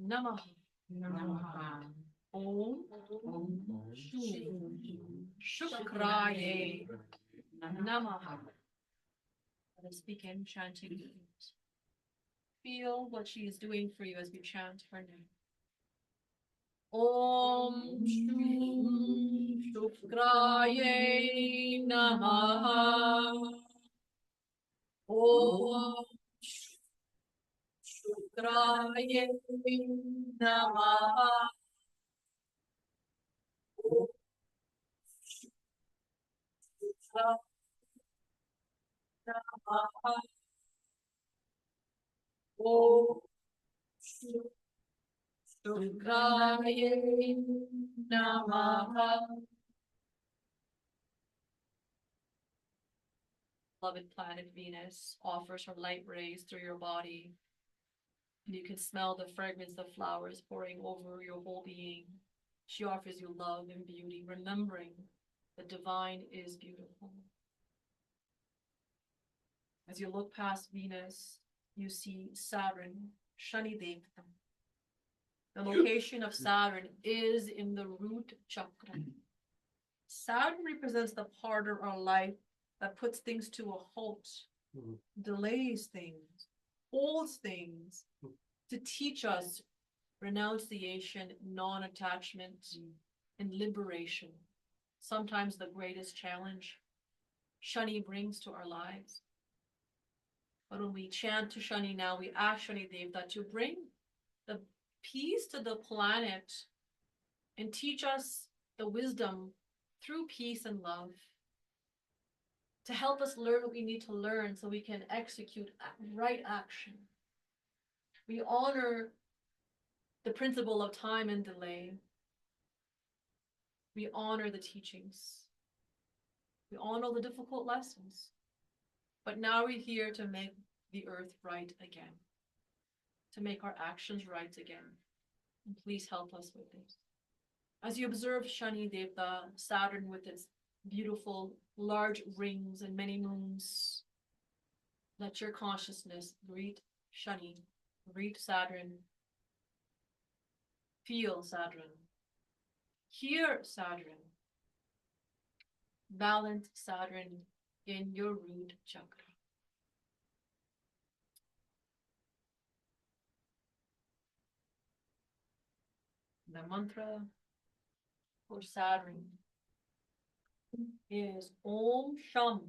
Namaha. Om Shum Shukraye Namaha. Let us begin chanting. Feel what she is doing for you as we chant her name. Om Shum Shukraye Namaha. Om Shukraye Namaha. Om Shukraye Namaha. Om Shukraye Namaha. Beloved planet Venus offers her light rays through your body. And you can smell the fragrance of flowers pouring over your whole being. She offers you love and beauty, remembering the divine is beautiful. As you look past Venus, you see Saturn, Shani Devta. The location of Saturn is in the root chakra. Saturn represents the part of our life that puts things to a halt, delays things, holds things, to teach us renunciation, non-attachment, and liberation. Sometimes the greatest challenge Shani brings to our lives. But when we chant to Shani now, we ask Shani Devta to bring the peace to the planet and teach us the wisdom through peace and love, to help us learn what we need to learn so we can execute right action. We honor the principle of time and delay. We honor the teachings. We honor the difficult lessons. But now we're here to make the earth right again, to make our actions right again. And please help us with this. As you observe Shani Devta, Saturn with its beautiful large rings and many moons, let your consciousness greet Shani, greet Saturn, feel Saturn, hear Saturn, balance Saturn in your root chakra. The mantra for Saturn is Om Sham.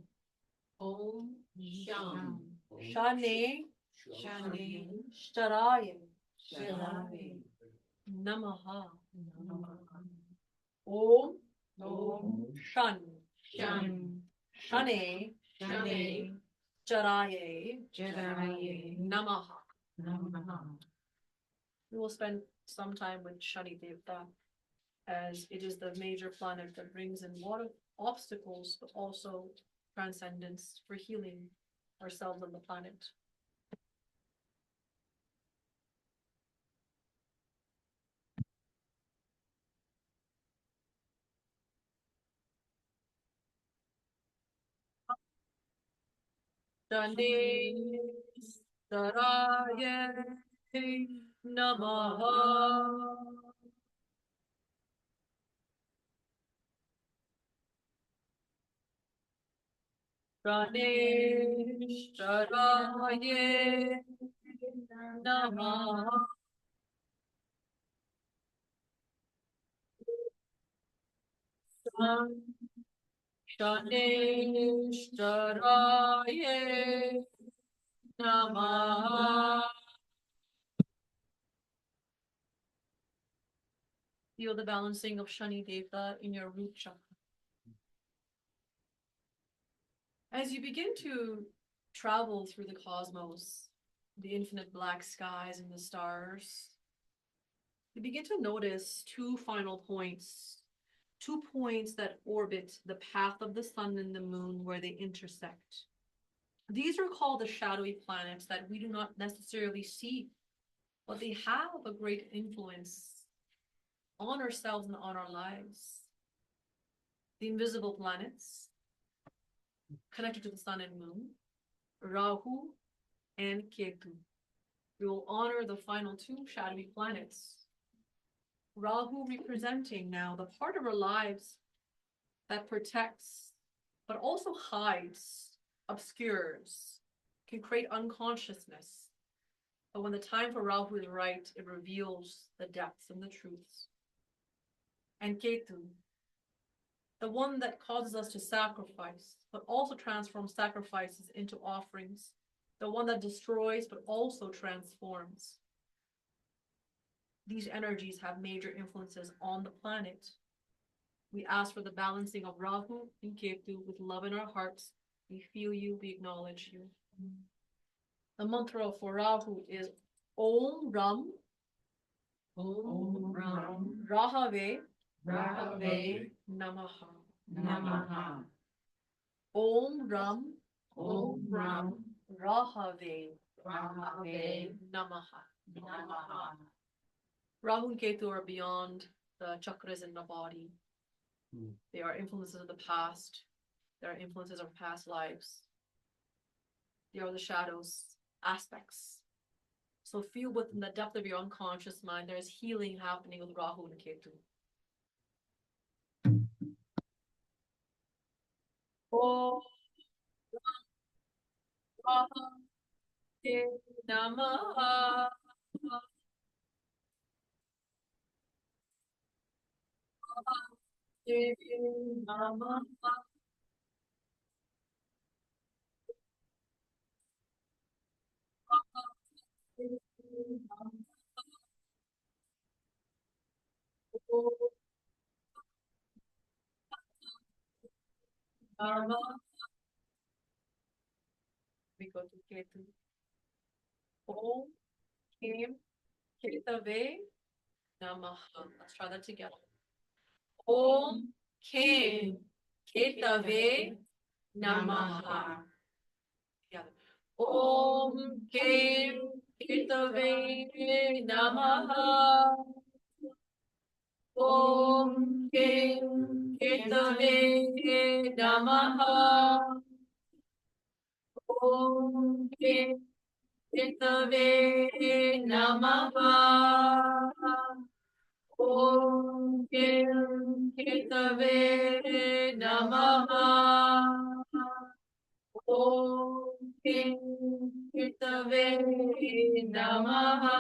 Om Sham. Shane Shani Shtaraya Shalai Namaha. Namaha. Om Om Shan Shan Shane Shani Shtaraya Jadaye Namaha. Namaha. We will spend some time with Shani Devta, as it is the major planet that brings in a lot of obstacles, but also transcendence for healing ourselves and the planet. Shani Saraya Namaha. Shani Saraya Namaha. Shani Saraya Namaha. Feel the balancing of Shani Devta in your root chakra. As you begin to travel through the cosmos, the infinite black skies and the stars, you begin to notice two final points, 2 points that orbit the path of the sun and the moon where they intersect. These are called the shadowy planets that we do not necessarily see, but they have a great influence on ourselves and on our lives. The invisible planets connected to the sun and moon, Rahu and Ketu. We will honor the final 2 shadowy planets. Rahu representing now the part of our lives that protects, but also hides, obscures, can create unconsciousness. But when the time for Rahu is right, it reveals the depths and the truths. And Ketu, the one that causes us to sacrifice, but also transforms sacrifices into offerings. The one that destroys, but also transforms. These energies have major influences on the planet. We ask for the balancing of Rahu and Ketu with love in our hearts. We feel you, we acknowledge you. The mantra for Rahu is Om Ram Om Ram Rahave Rahave Namaha. Namaha. Om Ram Om Ram Rahave Rahave Namaha. Namaha. Rahu and Ketu are beyond the chakras in the body. Hmm. They are influences of the past. They are influences of past lives. They are the shadows, aspects. So feel within the depth of your unconscious mind, there is healing happening with Rahu and Ketu. Om Rahave Namaha. Namaha. We go to Ketu. Om Kim Ketave Namaha. Let's try that together. Om Kim Ketave Namaha. Together. Om Kim Ketave Namaha. Om Kim Ketave Namaha. Om Kim Ketave Namaha. Om Kim Ketave Namaha. Om Kim Ketave Namaha.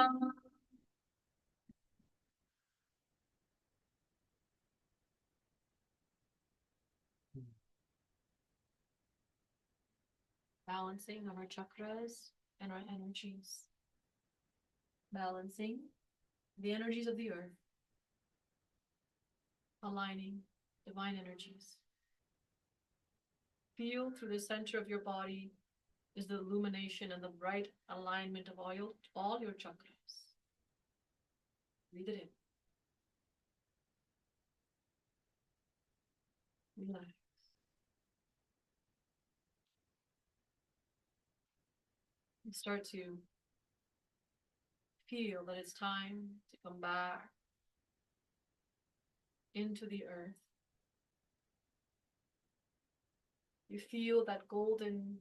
Balancing of our chakras and our energies. Balancing the energies of the earth. Aligning divine energies. Feel through the center of your body is the illumination and the bright alignment of all your chakras. Breathe it in. Relax. And start to feel that it's time to come back into the earth. You feel that golden,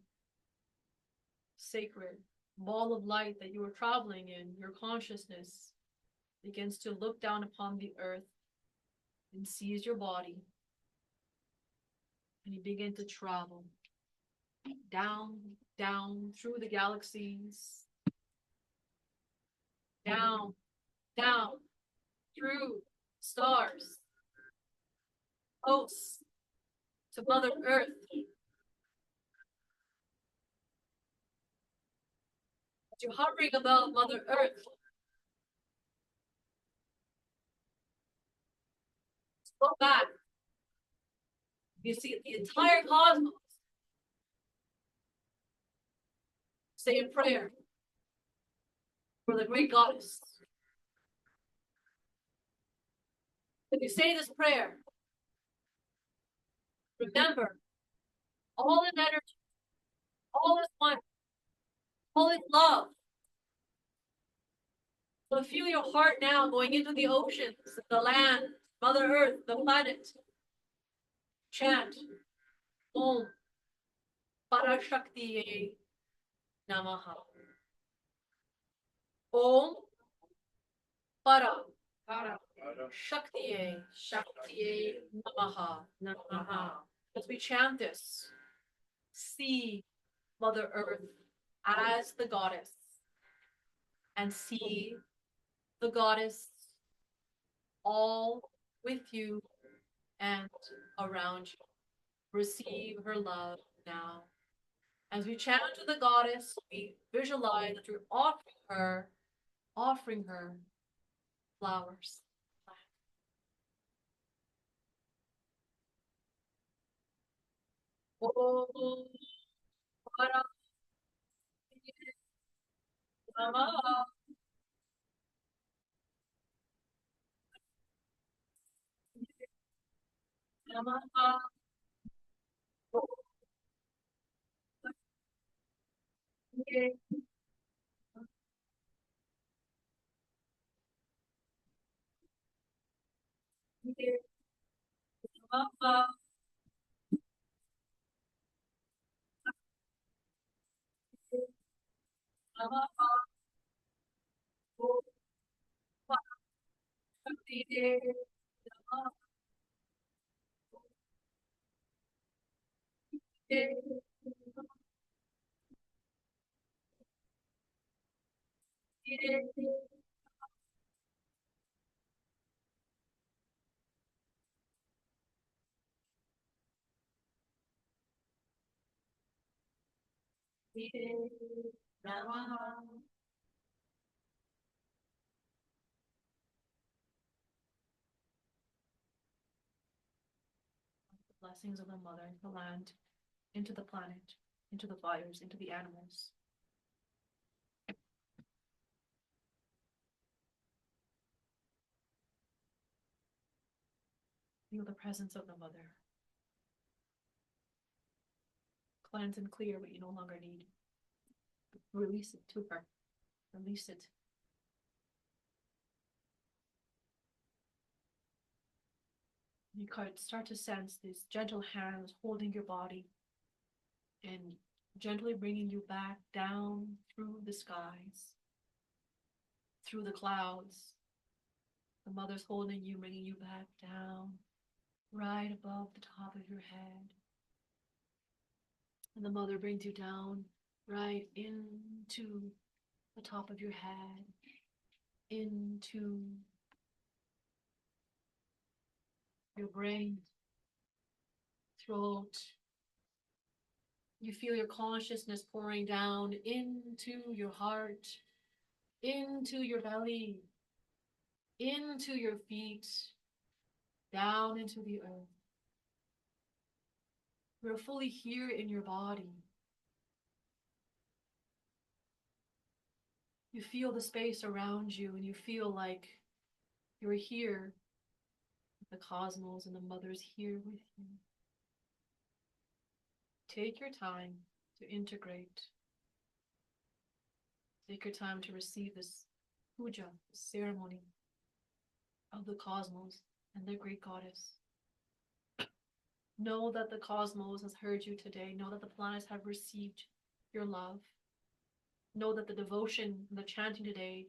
sacred ball of light that you are traveling in. Your consciousness begins to look down upon the earth and sees your body. And you begin to travel down, down through the galaxies, down, down through stars, close to Mother Earth. As you're hovering above Mother Earth, look back. You see the entire cosmos. Say a prayer for the great goddess. When you say this prayer, remember all is energy, all is one, all is love. So feel your heart now going into the oceans, the land, Mother Earth, the planet. Chant Om Parashaktiye Namaha. Om Para Shaktiye Namaha. As we chant this, see Mother Earth as the goddess and see the goddess all with you and around you. Receive her love now. As we chant to the goddess, we visualize that you're offering her flowers. Om Para Namaha. Blessings of the mother, the land, into the planet, into the fires, into the animals. Feel the presence of the mother. Cleanse and clear what you no longer need. Release it to her. Release it. You could start to sense these gentle hands holding your body and gently bringing you back down through the skies, through the clouds. The mother's holding you, bringing you back down, right above the top of your head. And the mother brings you down right into the top of your head, into your brain, throat. You feel your consciousness pouring down into your heart, into your belly, into your feet, down into the earth. You're fully here in your body. You feel the space around you and you feel like you're here. The cosmos and the mother's here with you. Take your time to integrate. Take your time to receive this puja, this ceremony of the cosmos and their great goddess. Know that the cosmos has heard you today. Know that the planets have received your love. Know that the devotion and the chanting today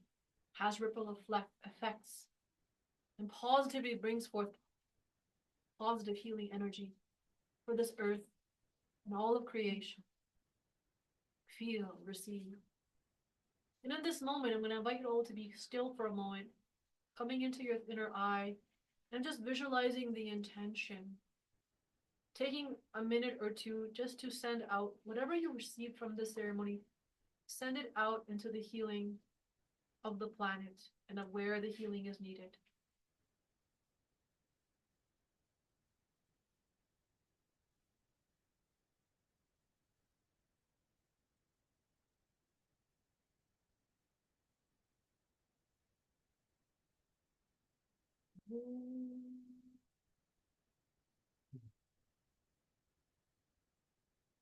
has ripple effects and positively brings forth positive healing energy for this earth and all of creation. Feel, receive. And in this moment, I'm going to invite you all to be still for a moment, coming into your inner eye and just visualizing the intention. Taking a minute or two just to send out whatever you received from this ceremony, send it out into the healing of the planet and of where the healing is needed.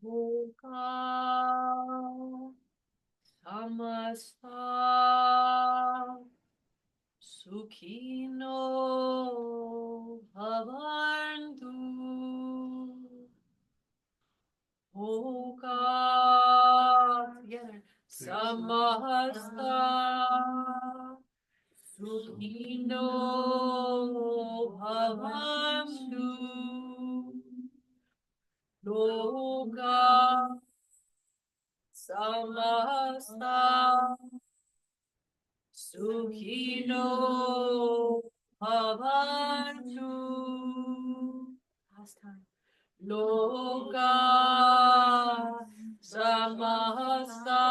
Loka samasta sukhino bhavantu. Loka together. Samasta sukhino bhavantu. Loka samasta sukhino bhavantu. Last time. Loka samasta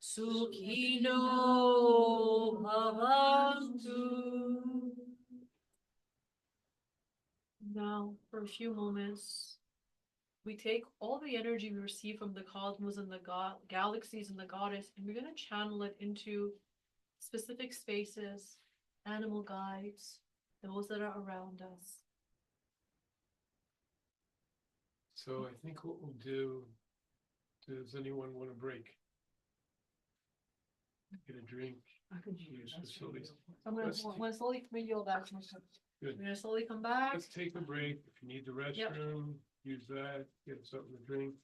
sukhino bhavantu. Now, for a few moments, we take all the energy we receive from the cosmos and the galaxies and the goddess, and we're going to channel it into specific spaces, animal guides, those that are around us. So I think what we'll do, does anyone want a break? Get a drink, use facilities. I'm Let's gonna slowly come you back. Good. We're gonna slowly come back. Let's take a break. If you need the restroom, use that, get something to drink.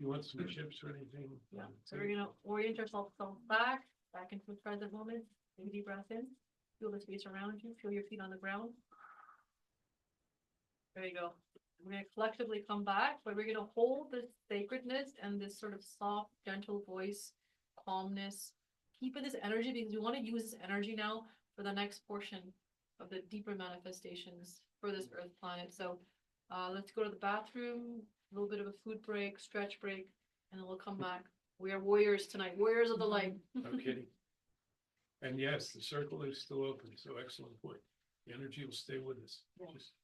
You want some chips or anything? Yeah, so we're gonna orient ourselves back into the present moment. Take a deep breath in. Feel the space around you. Feel your feet on the ground. There you go. We're gonna collectively come back, but we're gonna hold this sacredness and this sort of soft, gentle voice, calmness. Keep it this energy because we want to use this energy now for the next portion of the deeper manifestations for this Earth planet. So let's go to the bathroom, a little bit of a food break, stretch break, and then we'll come back. We are warriors tonight, warriors of the light. No kidding. And yes, the circle is still open, so excellent point. The energy will stay with us. Yeah. Just,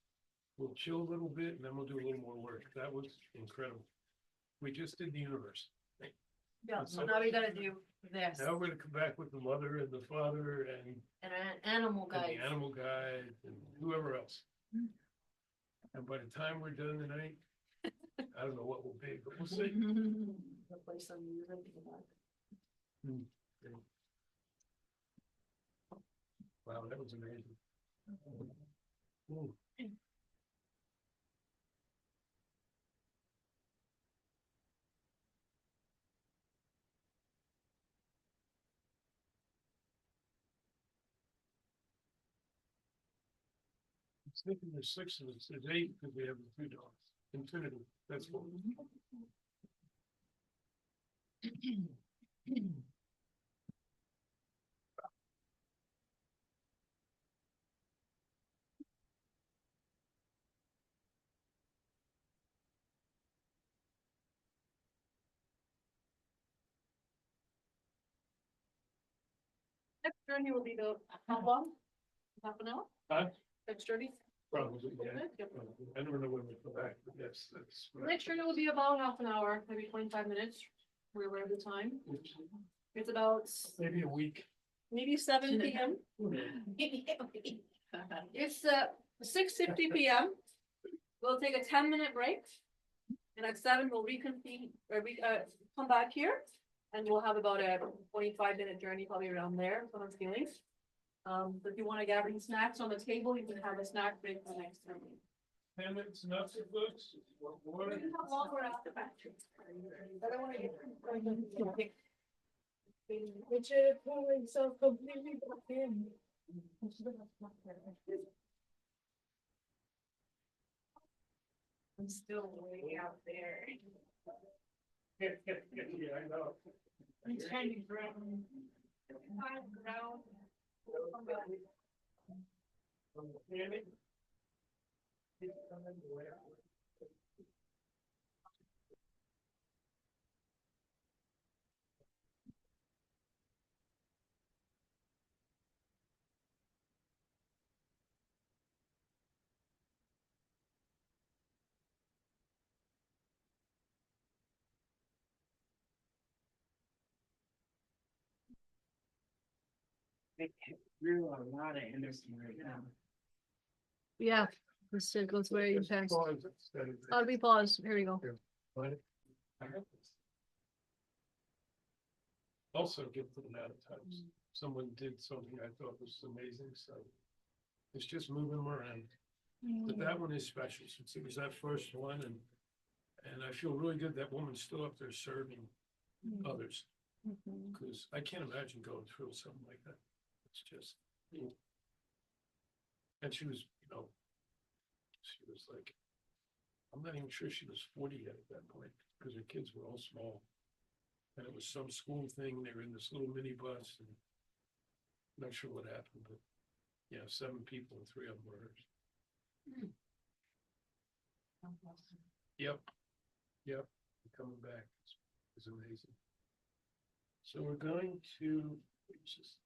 we'll chill a little bit and then we'll do a little more work. That was incredible. We just did the universe. Yeah, so now we gotta do this. Now we're gonna come back with the mother and the father and And an animal and guide. the animal guide and whoever else. And by the time we're done tonight, I don't know what will be, but we'll see. We'll play some music in the back. Wow, that was amazing. Ooh. I was thinking there's 6 of us, there's 8 because we have the 2 dogs. Infinity, that's what. Next journey will be the, how long? Half an hour? Huh? Next journey? Probably, yeah. Yep. I don't know when we come back, but yes, that's. Next journey will be about half an hour, maybe 25 minutes. We're aware of the time. It's about Maybe a week. maybe 7 p.m. It's 6:50 p.m. We'll take a 10-minute break. And at 7, we'll reconvene, come back here. And we'll have about a 25-minute journey, probably around there, someone's feelings. So if you want to gather snacks on the table, you can have a snack break for the next 10 minutes. 10 minutes, enough for books. We can have longer after that. I don't want to get. Which is pulling so completely back in. I'm still way out there. Yeah, I know. I'm trying to ground. Ground. Really a lot of energy right now. Yeah, the circle's very intense. Pause instead of- How do we pause? Here we go. What? Also get to the amount of times someone did something I thought was amazing, so it's just moving them around. But that one is special since it was that first one and I feel really good that woman's still up there serving others. Because I can't imagine going through something like that. It's just. And she was, she was like, I'm not even sure she was 40 yet at that point, because her kids were all small. And it was some school thing, they were in this little minibus and not sure what happened, but 7 people and 3 of them were hers. Yep, coming back is amazing. So we're going to,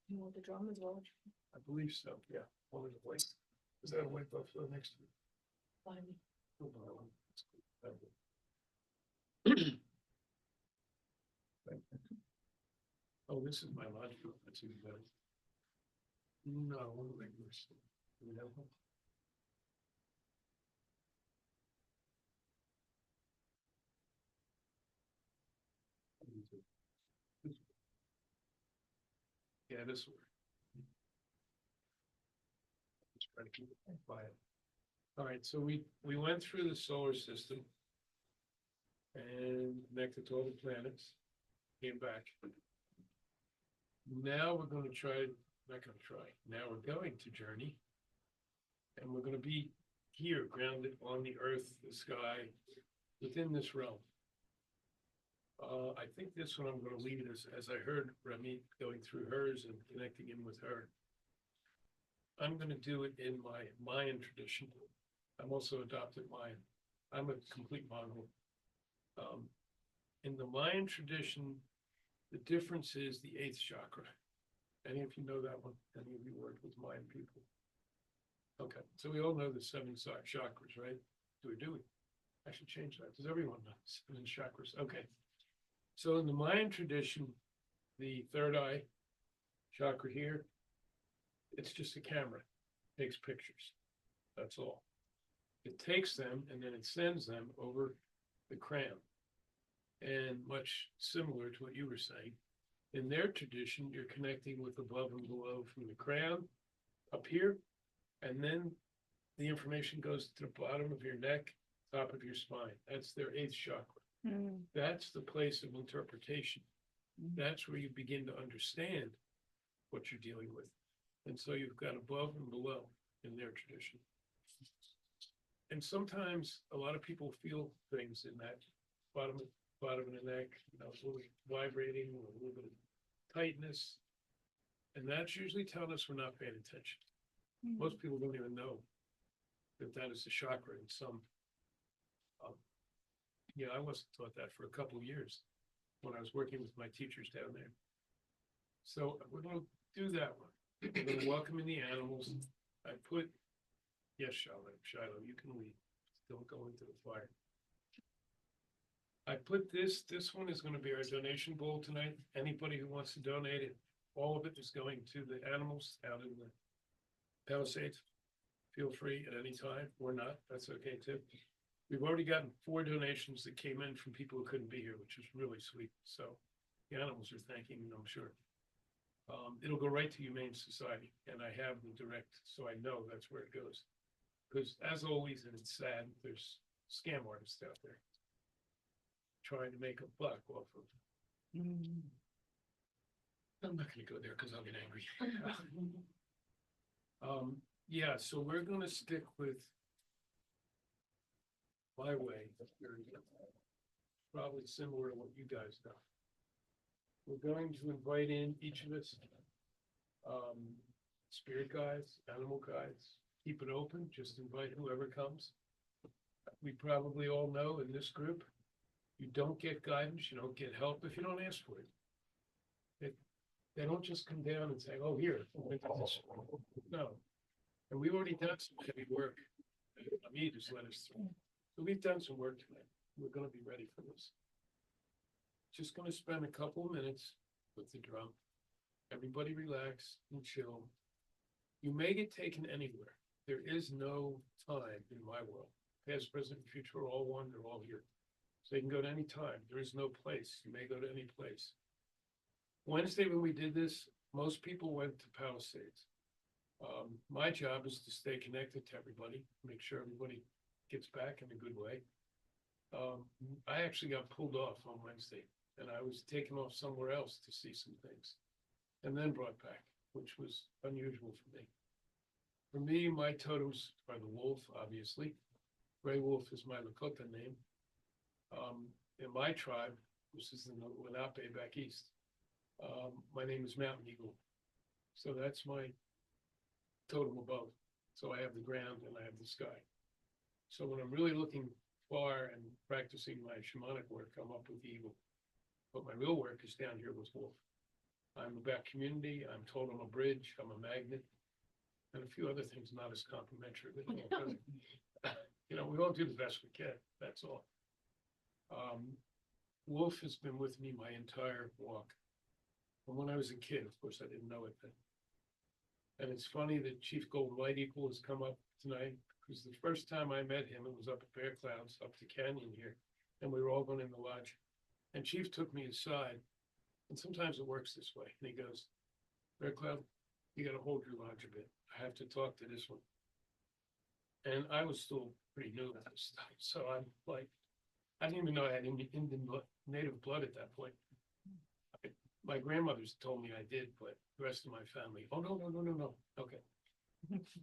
You want the drum as well? I believe so, yeah. One of the white, is that a white buffalo next to it? Fine. Oh, no, that's good. Oh, this is my lodge group, that's even better. No, one regular. Do we have one? Yeah, this works. Just try to keep it quiet. All right, so we went through the solar system and connected to all the planets, came back. Now we're going to try, not going to try, now we're going to journey. And we're going to be here, grounded on the earth, the sky, within this realm. I think this one I'm going to lead as I heard Rameet going through hers and connecting in with her. I'm going to do it in my Mayan tradition. I'm also adopted Mayan. I'm a complete Mongol. In the Mayan tradition, the difference is the eighth chakra. Any of you know that one? Any of you worked with Mayan people? Okay, so we all know the seven chakras, right? Do we? I should change that. Does everyone know seven chakras? Okay. So in the Mayan tradition, the third eye chakra here, it's just a camera, takes pictures. That's all. It takes them and then it sends them over the crown. And much similar to what you were saying, in their tradition, you're connecting with above and below from the crown up here, and then the information goes to the bottom of your neck, top of your spine. That's their eighth chakra. That's the place of interpretation. That's where you begin to understand what you're dealing with. And so you've got above and below in their tradition. And sometimes a lot of people feel things in that bottom of the neck, a little vibrating, a little bit of tightness. And that's usually telling us we're not paying attention. Most people don't even know that that is a chakra in some. I wasn't taught that for a couple of years when I was working with my teachers down there. So we're going to do that one. We're going to welcome in the animals. I put, yes, Shiloh, you can leave. Don't go into the fire. I put this one is going to be our donation bowl tonight. Anybody who wants to donate it, all of it is going to the animals out in the Palisades. Feel free at any time or not. That's okay too. We've already gotten 4 donations that came in from people who couldn't be here, which is really sweet. So the animals are thanking you, I'm sure. It'll go right to Humane Society, and I have the direct, so I know that's where it goes. Because as always, and it's sad, there's scam artists out there trying to make a buck off of. I'm not going to go there because I'll get angry. Yeah, so we're going to stick with my way. Probably similar to what you guys know. We're going to invite in each of us, spirit guides, animal guides. Keep it open. Just invite whoever comes. We probably all know in this group, you don't get guidance, you don't get help if you don't ask for it. They don't just come down and say, "Oh, here." No. And we've already done some heavy work. Rameet just let us through. So we've done some work tonight. We're going to be ready for this. Just going to spend a couple of minutes with the drum. Everybody relax and chill. You may get taken anywhere. There is no time in my world. Past, present, and future are all one. They're all here. So you can go to any time. There is no place. You may go to any place. Wednesday, when we did this, most people went to Palisades. My job is to stay connected to everybody, make sure everybody gets back in a good way. I actually got pulled off on Wednesday, and I was taken off somewhere else to see some things, and then brought back, which was unusual for me. For me, my totems are the wolf, obviously. Gray wolf is my Lakota name. In my tribe, this is the Lenape back east, my name is Mountain Eagle. So that's my totem above. So I have the ground and I have the sky. So when I'm really looking far and practicing my shamanic work, I'm up with the eagle. But my real work is down here with wolf. I'm about community. I'm told I'm a bridge. I'm a magnet. And a few other things not as complimentary. But, we all do the best we can. That's all. Wolf has been with me my entire walk. From when I was a kid, of course, I didn't know it then. And it's funny that Chief Golden Light Eagle has come up tonight, because the first time I met him, it was up at Bear Clouds, up the canyon here, and we were all going in the lodge. And Chief took me aside, and sometimes it works this way. And he goes, Red Cloud, you gotta hold your lodge a bit. I have to talk to this one. And I was still pretty new at this stuff, so I'm like, I didn't even know I had Indian blood, native blood at that point. My grandmother's told me I did, but the rest of my family, oh, no, okay.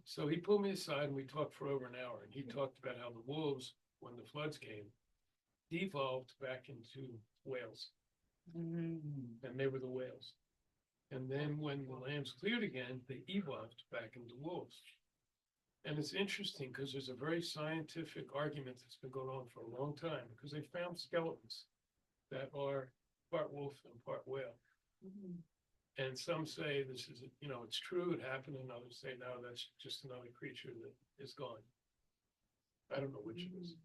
So he pulled me aside and we talked for over an hour, and he talked about how the wolves, when the floods came, devolved back into whales, and they were the whales. And then when the lands cleared again, they evolved back into wolves. And it's interesting because there's a very scientific argument that's been going on for a long time, because they found skeletons that are part wolf and part whale. And some say this is, it's true, it happened, and others say, no, that's just another creature that is gone. I don't know which it is.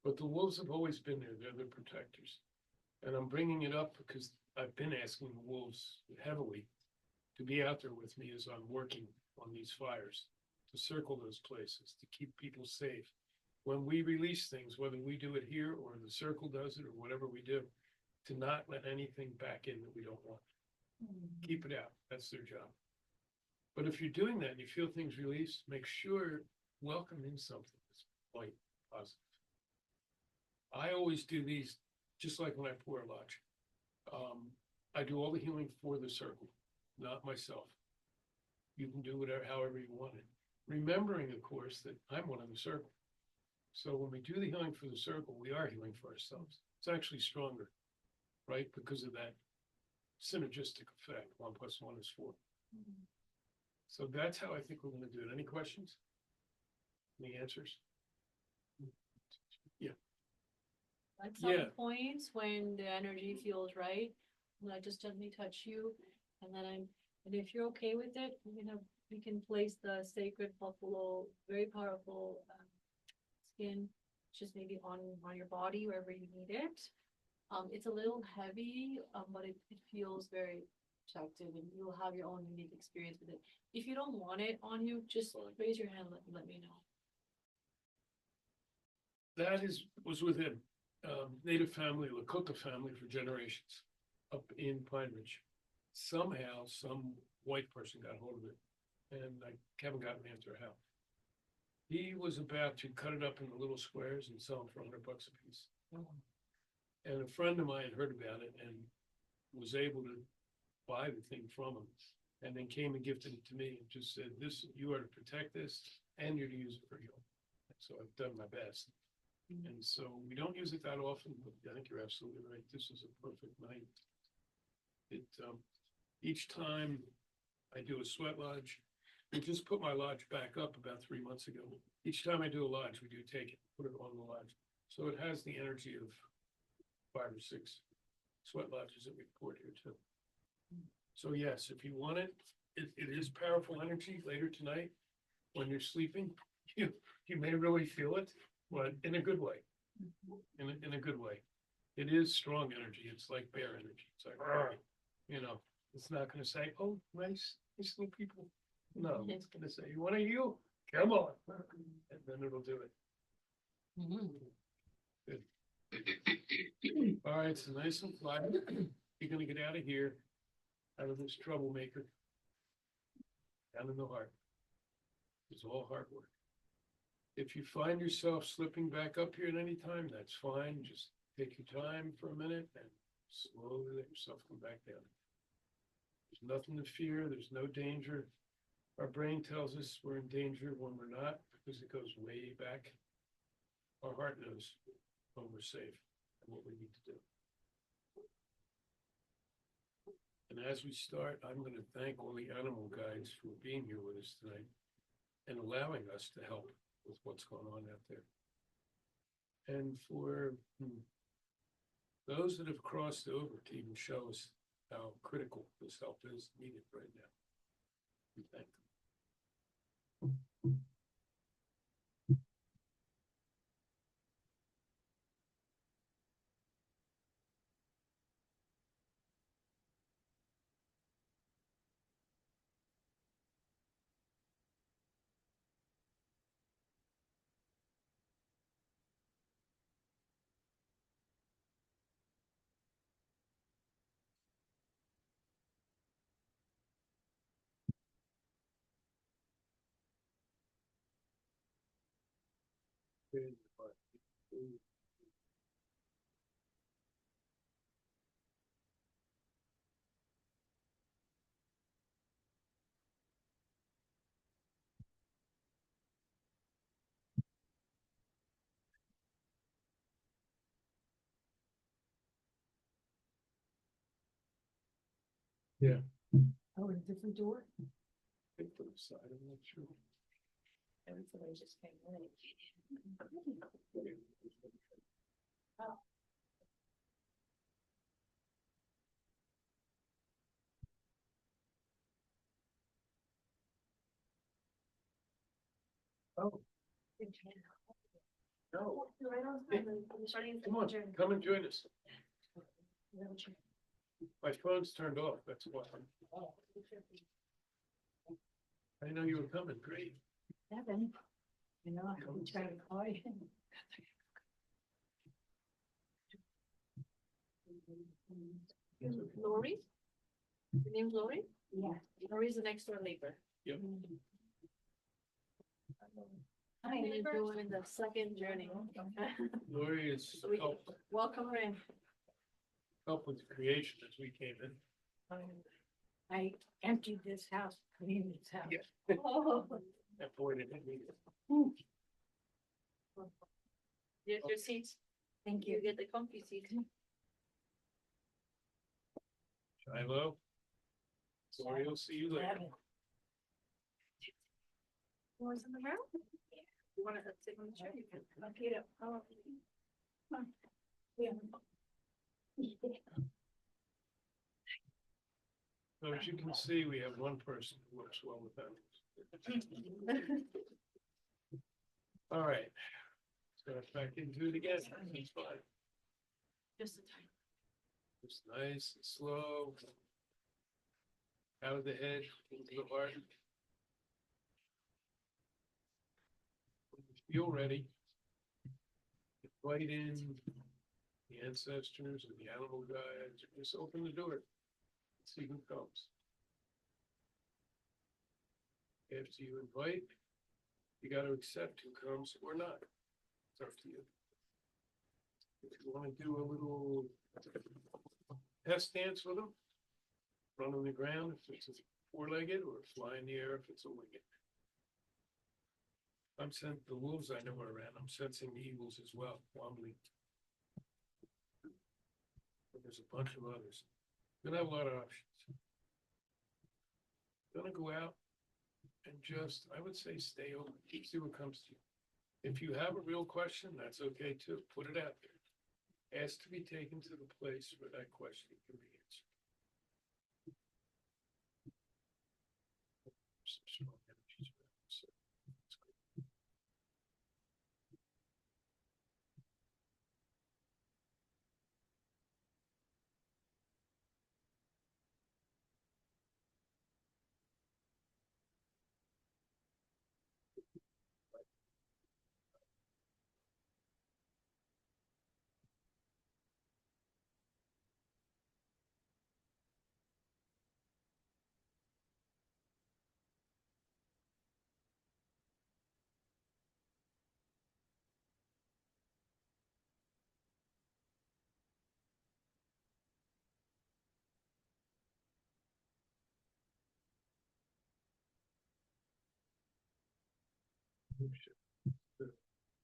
But the wolves have always been there. They're the protectors. And I'm bringing it up because I've been asking the wolves heavily to be out there with me as I'm working on these fires, to circle those places, to keep people safe. When we release things, whether we do it here or the circle does it or whatever we do, to not let anything back in that we don't want. Keep it out. That's their job. But if you're doing that and you feel things release, make sure welcome in something that's quite positive. I always do these just like when I pour a lodge. I do all the healing for the circle, not myself. You can do whatever, however you want it. Remembering, of course, that I'm one of the circle. So when we do the healing for the circle, we are healing for ourselves. It's actually stronger, right? Because of that synergistic effect. 1 + 1 is 4. So that's how I think we're going to do it. Any questions? Any answers? At some Yeah. points when the energy feels right, and I just gently touch you, and and if you're okay with it, we can place the sacred buffalo, very powerful skin, just maybe on your body wherever you need it. It's a little heavy, but it feels very protective, and you'll have your own unique experience with it. If you don't want it on you, just raise your hand. Let me know. That was with a native family, Lakota family, for generations up in Pine Ridge. Somehow, some white person got hold of it, and I haven't gotten an answer how. He was about to cut it up into little squares and sell them for $100 a piece. And a friend of mine heard about it and was able to buy the thing from him, and then came and gifted it to me and just said, "This, you are to protect this, and you're to use it for healing." So I've done my best. And so we don't use it that often, but I think you're absolutely right. This is a perfect night. Each time I do a sweat lodge, we just put my lodge back up about 3 months ago. Each time I do a lodge, we do take it, put it on the lodge. So it has the energy of 5 or 6 sweat lodges that we've poured here too. So yes, if you want it, it is powerful energy later tonight. When you're sleeping, you may really feel it, but in a good way. In a good way. It is strong energy. It's like bear energy. It's like, it's not going to say, "Oh, nice little people." No, it's going to say, "You want to heal? Come on." And then it'll do it. Good. All right, so nice and flat. You're going to get out of here, out of this troublemaker, down in the heart. It's all hard work. If you find yourself slipping back up here at any time, that's fine. Just take your time for a minute and slowly let yourself come back down. There's nothing to fear. There's no danger. Our brain tells us we're in danger when we're not, because it goes way back. Our heart knows when we're safe and what we need to do. And as we start, I'm going to thank all the animal guides for being here with us tonight and allowing us to help with what's going on out there. And for those that have crossed over to even show us how critical this help is needed right now, we thank them. Yeah. Oh, a different door? I think from the side, I'm not sure. Everybody just came in. Oh. No. Come on, come and join us. My phone's turned off, that's why. I know you were coming, great. Evan, you know, I'm trying to call you. Lori? Your name's Lori? Yeah. Lori's the next door neighbor. Yep. Hi, neighbor. Doing the second journey. Lori is So we- helped Welcome her in. with the creation as we came in. I emptied this house, cleaned this house. Yeah. Oh, That boy didn't need it. your seats. Thank You get the comfy seats. Shiloh. Lori, will see you later. Was in the room? You wanna sit on the chair? You can. Okay, oh. Yeah. So as you can see, we have one person who works well with animals. All right. Let's go back into it again. It's fine. Just a tiny. It's nice and slow. Out of the head, into the heart. When you feel ready, invite in the ancestors and the animal guides. Just open the door. See who comes. After you invite, you got to accept who comes or not. It's up to you. If you want to do a little test dance with them, run on the ground if it's a four-legged, or fly in the air if it's a winged. The wolves I know are around. I'm sensing the eagles as well, wobbling. But there's a bunch of others. Gonna have a lot of options. Gonna go out and just, I would say, stay open. See what comes to you. If you have a real question, that's okay too. Put it out there. Ask to be taken to the place where that question can be answered. Some strong energies around, so that's good.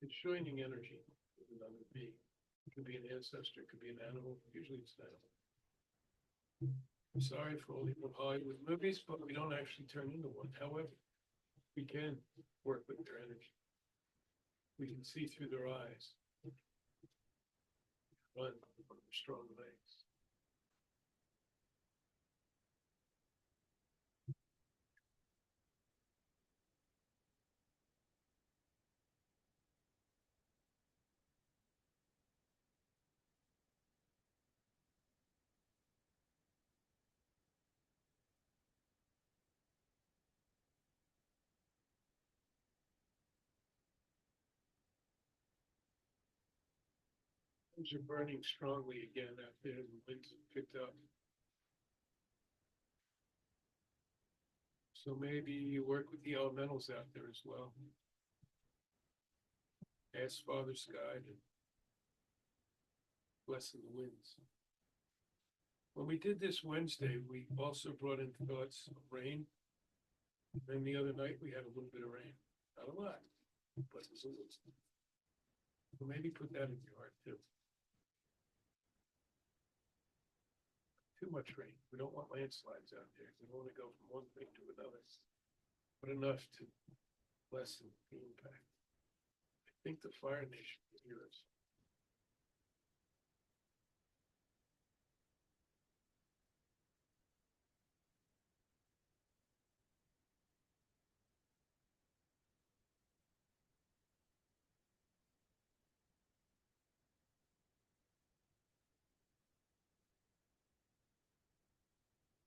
It's shining energy with another being. It could be an ancestor, it could be an animal. Usually it's an animal. I'm sorry for all the Hollywood movies, but we don't actually turn into one. However, we can work with their energy. We can see through their eyes. Run on their strong legs. Things are burning strongly again out there. The winds have picked up. So maybe you work with the elementals out there as well. Ask Father Sky to lessen the winds. When we did this Wednesday, we also brought in thoughts of rain. Then the other night, we had a little bit of rain. Not a lot, but there's a little. So maybe put that in your heart too. Too much rain. We don't want landslides out there. We don't want to go from one thing to another. But enough to lessen the impact. I think the Fire Nation will hear us.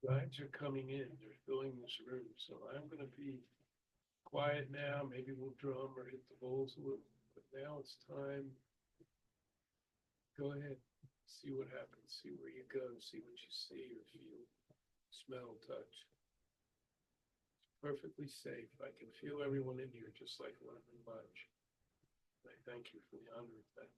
Guides are coming in. They're filling this room. So I'm going to be quiet now. Maybe we'll drum or hit the bowls a little. But now it's time. Go ahead. See what happens. See where you go. See what you see or feel, smell, touch. It's perfectly safe. I can feel everyone in here just like when I'm in lodge. I thank you for the honor of that.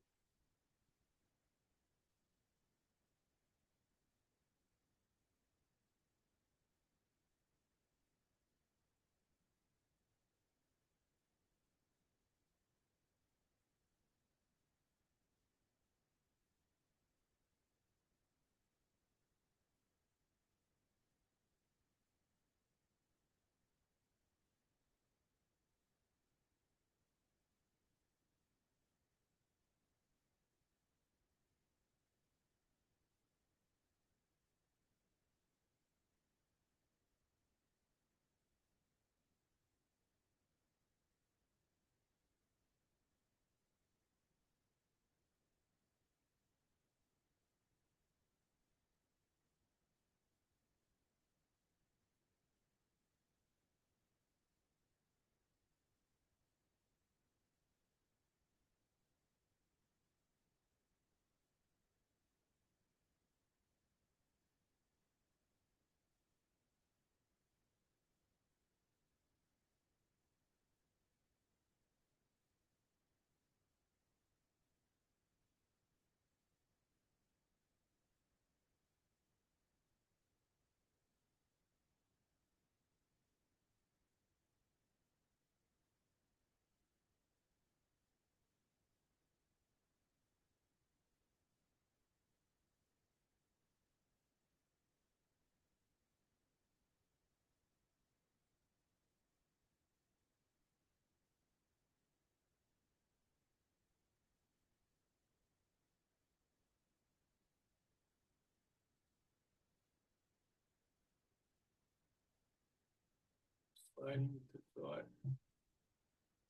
Sliding into thought.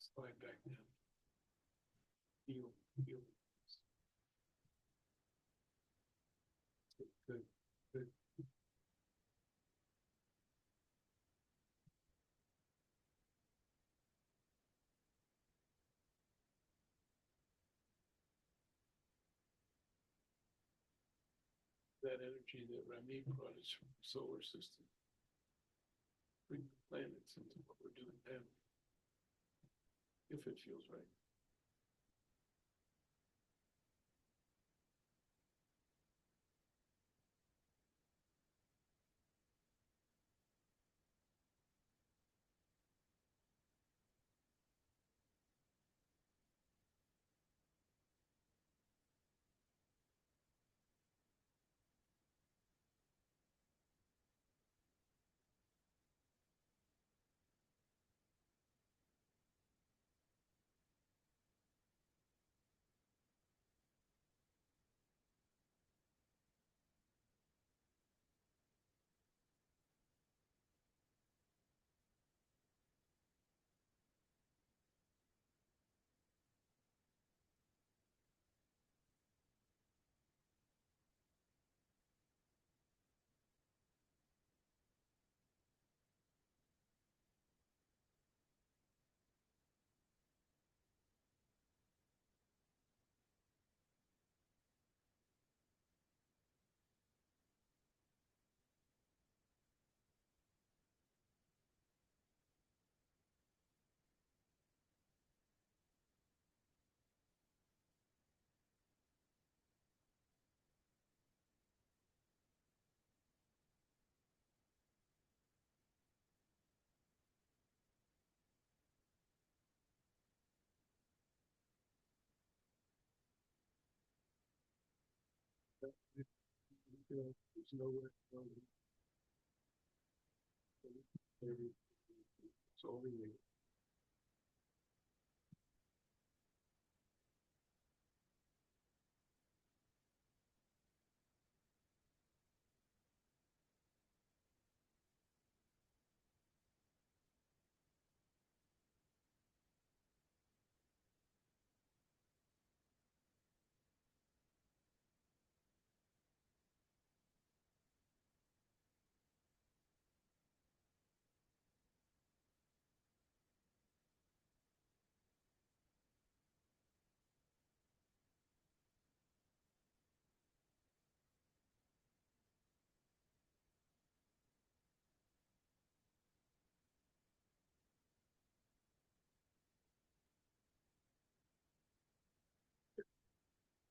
Slide back down. Feel. Good. Good. That energy that Rameet brought us from the solar system. Bring the planets into what we're doing now. If it feels right. There's nowhere to go. It's all we need.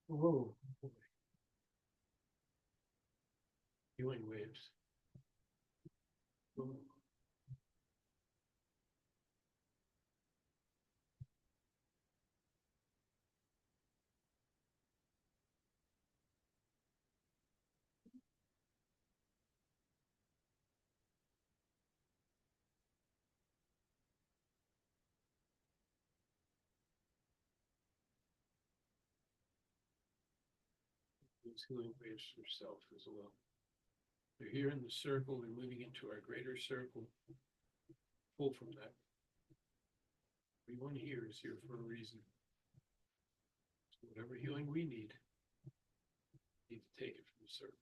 Whoa, boy. Healing waves. Whoa. These healing waves from self as well. They're here in the circle, they're moving into our greater circle. Pull from that. Everyone here is here for a reason. So whatever healing we need to take it from the circle.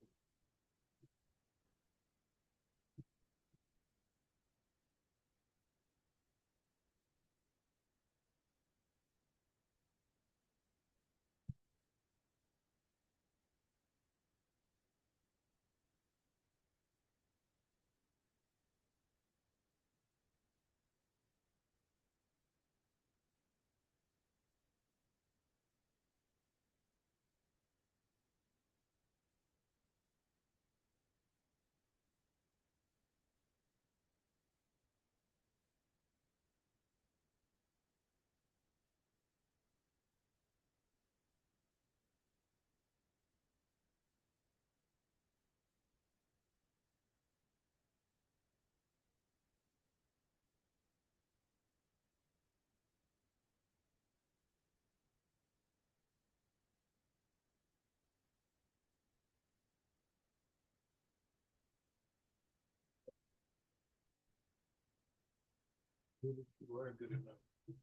Feel that you are good enough.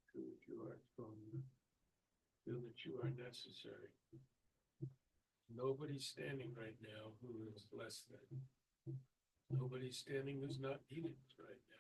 Feel that you are strong enough. Feel that you are necessary. Nobody's standing right now who is less than. Nobody's standing who's not needed right now.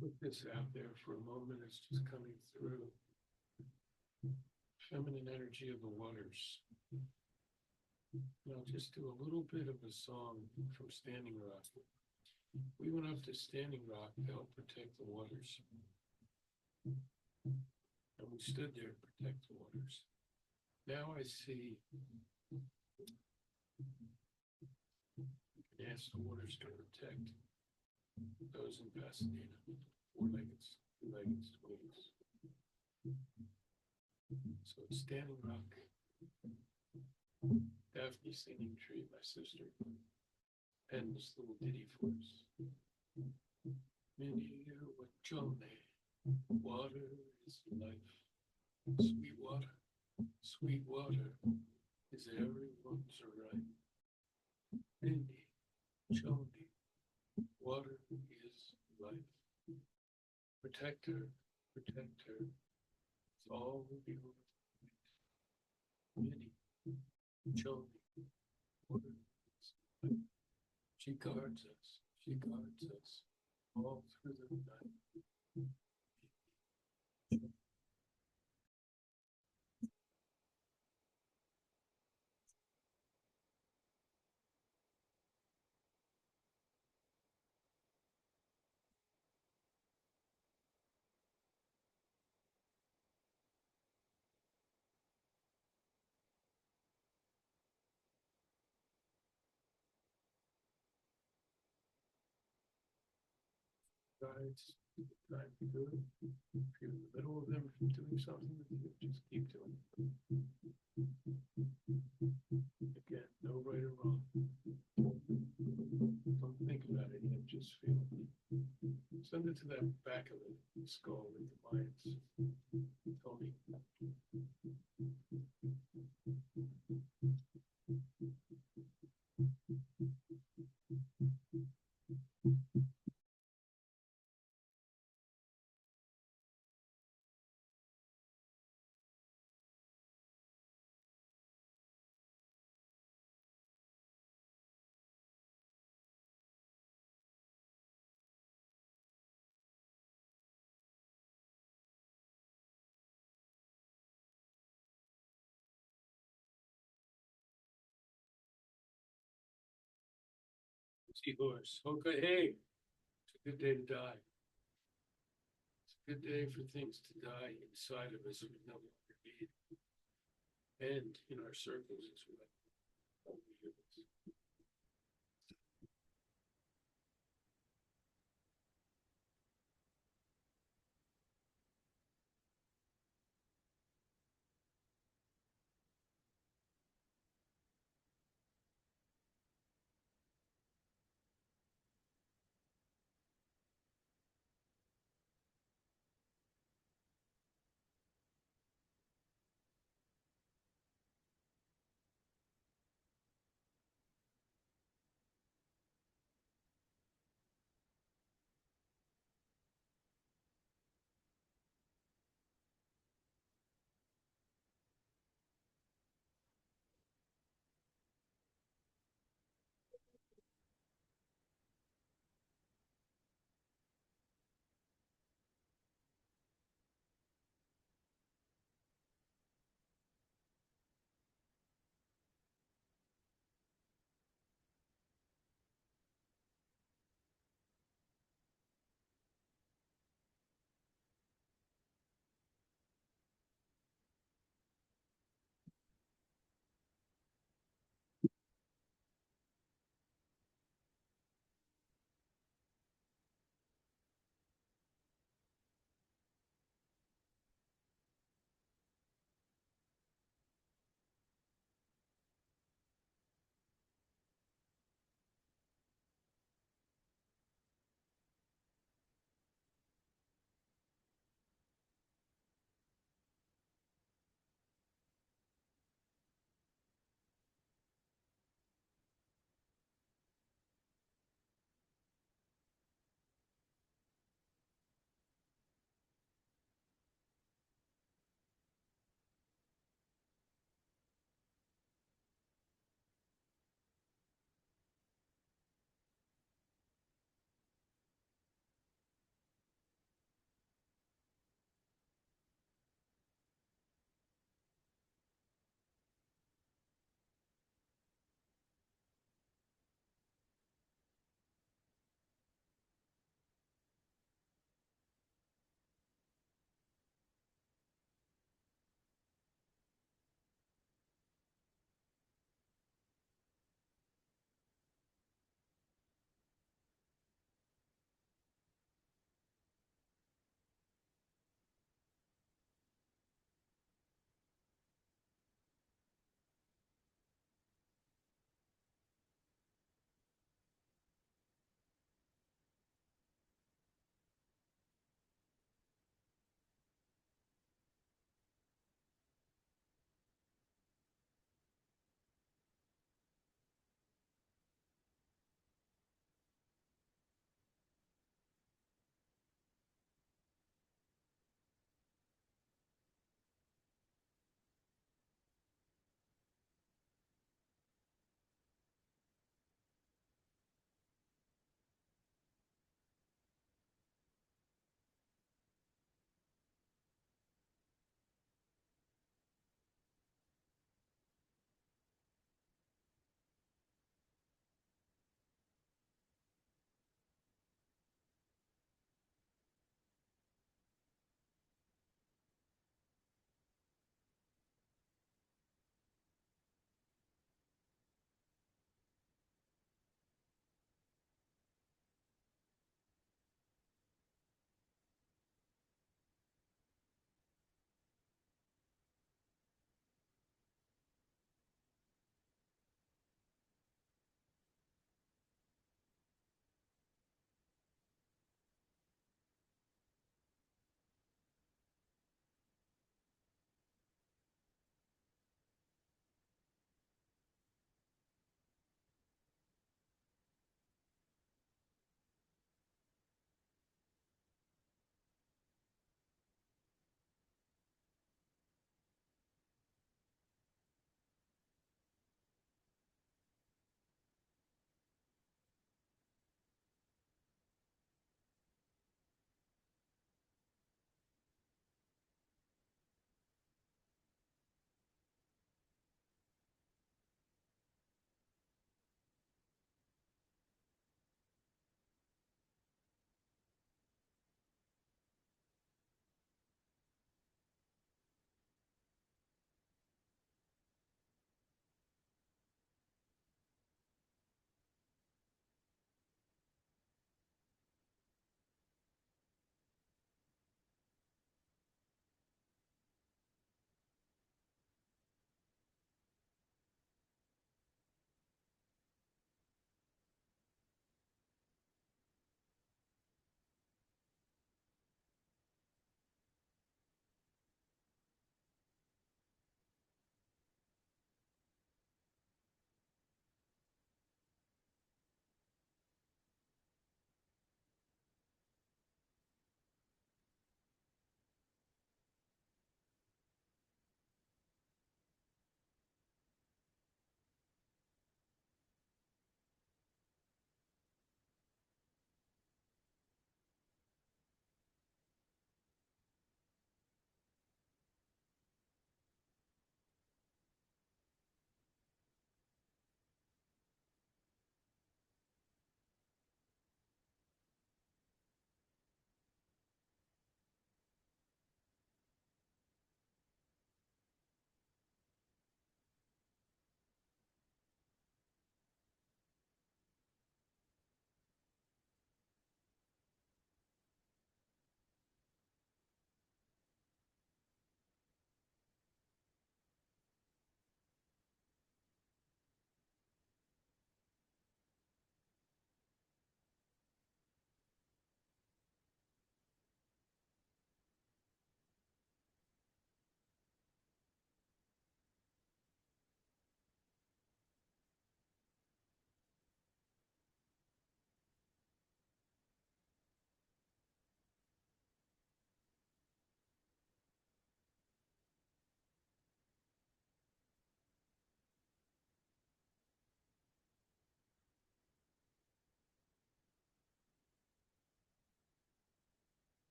Put this out there for a moment. It's just coming through. Feminine energy of the waters. And I'll just do a little bit of a song from Standing Rock. We went up to Standing Rock to help protect the waters. And we stood there to protect the waters. Now I see, yes, the waters to protect those in Pasadena, 4-leggeds, 2-leggeds, twins. So it's Standing Rock. Daphne Singing Tree, my sister, and this little ditty for us. Many what Johnny, water is life. Sweet water is everyone's right. Many Johnny, water is life. Protect her, it's all we want. Many Johnny, water is life. She guards us all through the night. Guys, time to do it. If you're in the middle of them doing something, just keep doing it. Again, no right or wrong. Don't think about it yet, just feel it. Send it to that back of the skull with the minds. Tony. Seahorse. Okay, hey, it's a good day to die. It's a good day for things to die inside of us we no longer need. And in our circles as well.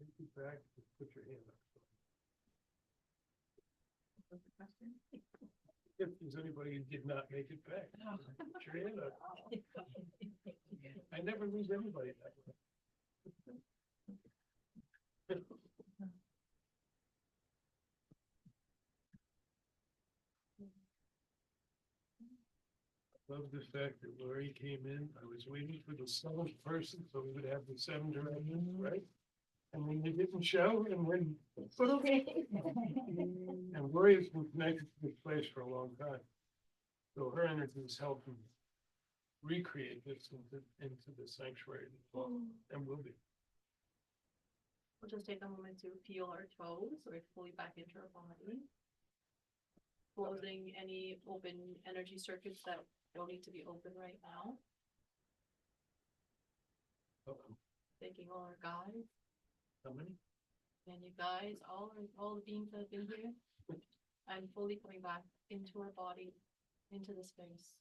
Take it back, put your hand up. If there's anybody who did not make it back, put your hand up. I never lose anybody that way. Love the fact that Lori came in. I was waiting for the seventh person, so we would have the 7 directors, right? And when they didn't show, and when. And Lori has been connected to this place for a long time. So her energy is helping recreate this into the sanctuary as well, and will be. We'll just take a moment to feel our toes, so we're fully back into our body. Closing any open energy circuits that don't need to be open right now. Uh-oh. Thanking all our guides How many? and you guys, all the beings that have been here. I'm fully coming back into our body, into the space.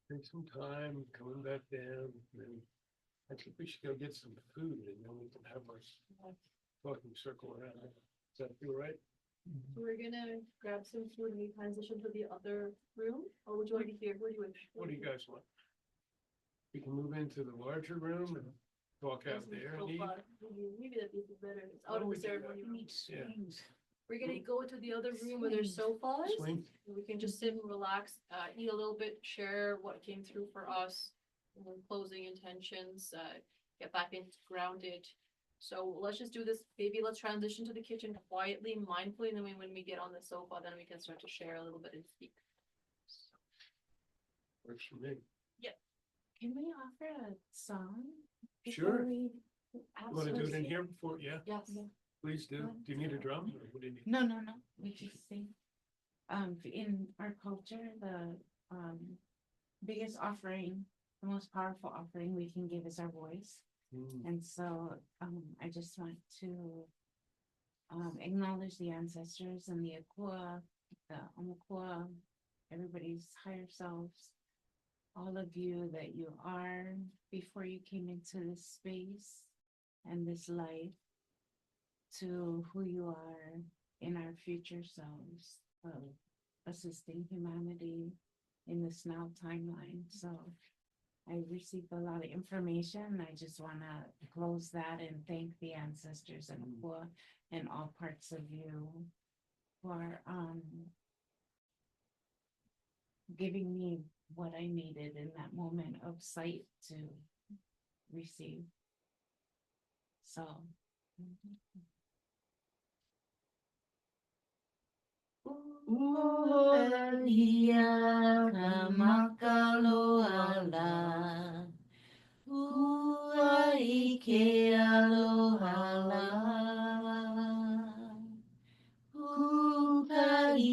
Take some time coming back down, and then I think we should go get some food, and then we can have our talking circle around. Does that feel right? So we're gonna grab some food and we transition to the other room, or would you like to hear, what do you wish? What do you guys want? We can move into the larger room and talk out there. and eat. Maybe that'd be better, it's out of the ceremony room. Yeah. We're gonna go to the other room where there's sofas. Swing. We can just sit and relax, eat a little bit, share what came through for us, and then closing intentions, get back in grounded. So let's just do this, maybe let's transition to the kitchen quietly, mindfully, and then when we get on the sofa, then we can start to share a little bit and speak. Works for me. Can we offer a song? Sure. before we You want to do it in absolutely- here before? Yeah, Yes. please do. Do you need a drum? Or what do you need? No, we just sing. In our culture, the biggest offering, the most powerful offering we can give is our voice. And so, I just want to acknowledge the ancestors and the Akua, the Omakua, everybody's higher selves, all of you that you are before you came into this space and this life, to who you are in our future selves of assisting humanity in this now timeline. So I received a lot of information. I just want to close that and thank the ancestors and Akua and all parts of you for giving me what I needed in that moment of sight to receive. So Makaloala, Uaike alohala, Ukaia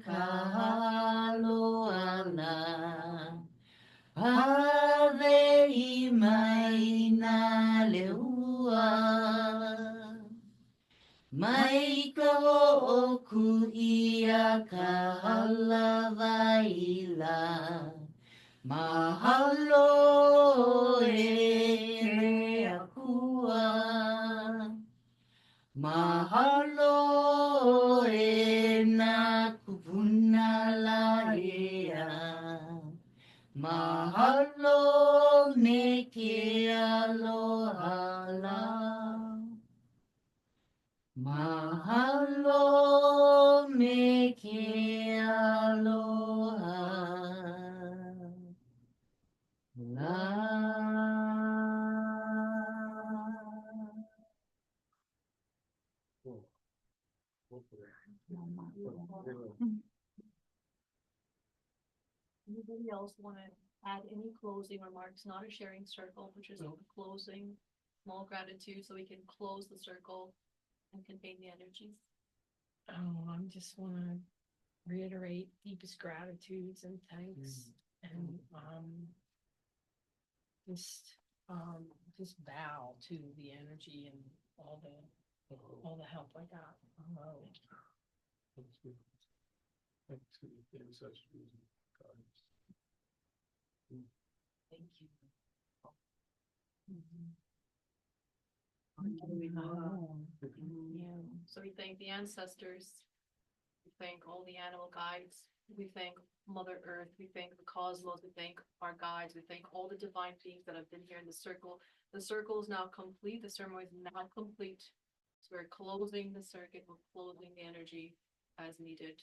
kahaloala, Ave maina leua. Maika o kuia ka halavaila. Mahalo e re akua. Mahalo e na kupuna la ea. Mahalo me ke aloha la. Mahalo me ke aloha la. Cool. Hopefully. Anybody else want to add any closing remarks, not a sharing circle, but just a No. closing, small gratitude, so we can close the circle and contain the energies? Oh, I just wanna reiterate deepest gratitudes and thanks and, just bow to the energy and all the help I got. Oh, Thanks to the ancestors and guides. Thank you. So we thank the ancestors. We thank all the animal guides. We thank Mother Earth. We thank the cosmos. We thank our guides. We thank all the divine beings that have been here in the circle. The circle is now complete. The ceremony is now complete. So we're closing the circuit. We're closing the energy as needed.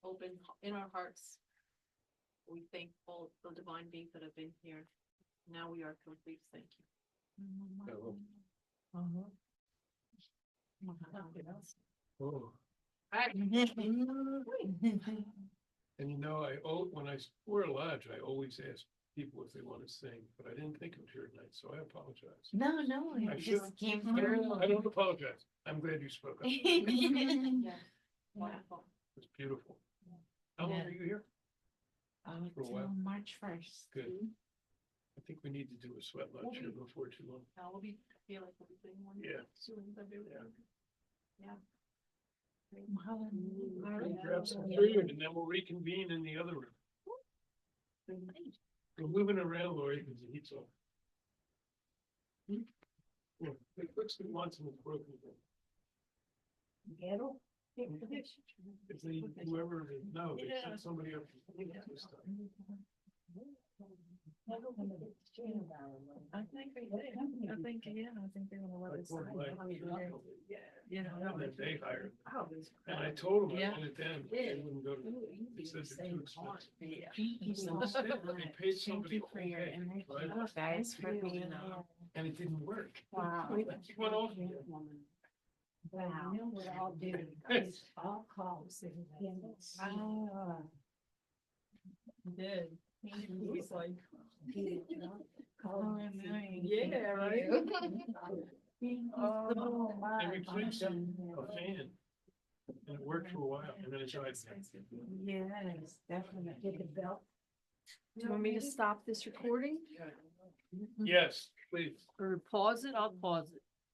Open in our hearts. We thank all the divine beings that have been here. Now we are complete. Thank you. Oh, Alright. and when we're lodge, I always ask people if they want to sing, but I didn't think of it here tonight, so I apologize. No, I it should- just came I through. don't apologize. I'm glad you spoke up. It Yeah. Wonderful. was beautiful. How long Yeah. are you here? For a while. Till March 1st. Good. I think we need to do a sweat lodge here before too long. Now we'll be, I feel like we'll be doing one. Yeah. Soon, February. Yeah. We'll grab some food and then we'll reconvene in the other room. We're moving around, Lori, because the heat's off. Yeah, it looks like once and it's broken again. If they, whoever, no, they sent somebody up. This time. I think they did. I think they're gonna let I us. told my- You know. And then they hired. And I told them I Yeah. wanted them, but they wouldn't go to. They said they're too expensive. Yeah. Thank you so much. They paid Thank somebody you for your okay, energy, right? guys, for you. being there. And it didn't work. Wow. It went off. Wow. You know what I'll do is I'll call Singh. Ah. Did. He's like. Oh, annoying. Yeah, right? Oh, And we placed a fan. And it worked for a while, and then it died. Yes, definitely. Get the belt. Do you want me to stop this recording Yes, please. or pause it? I'll pause it.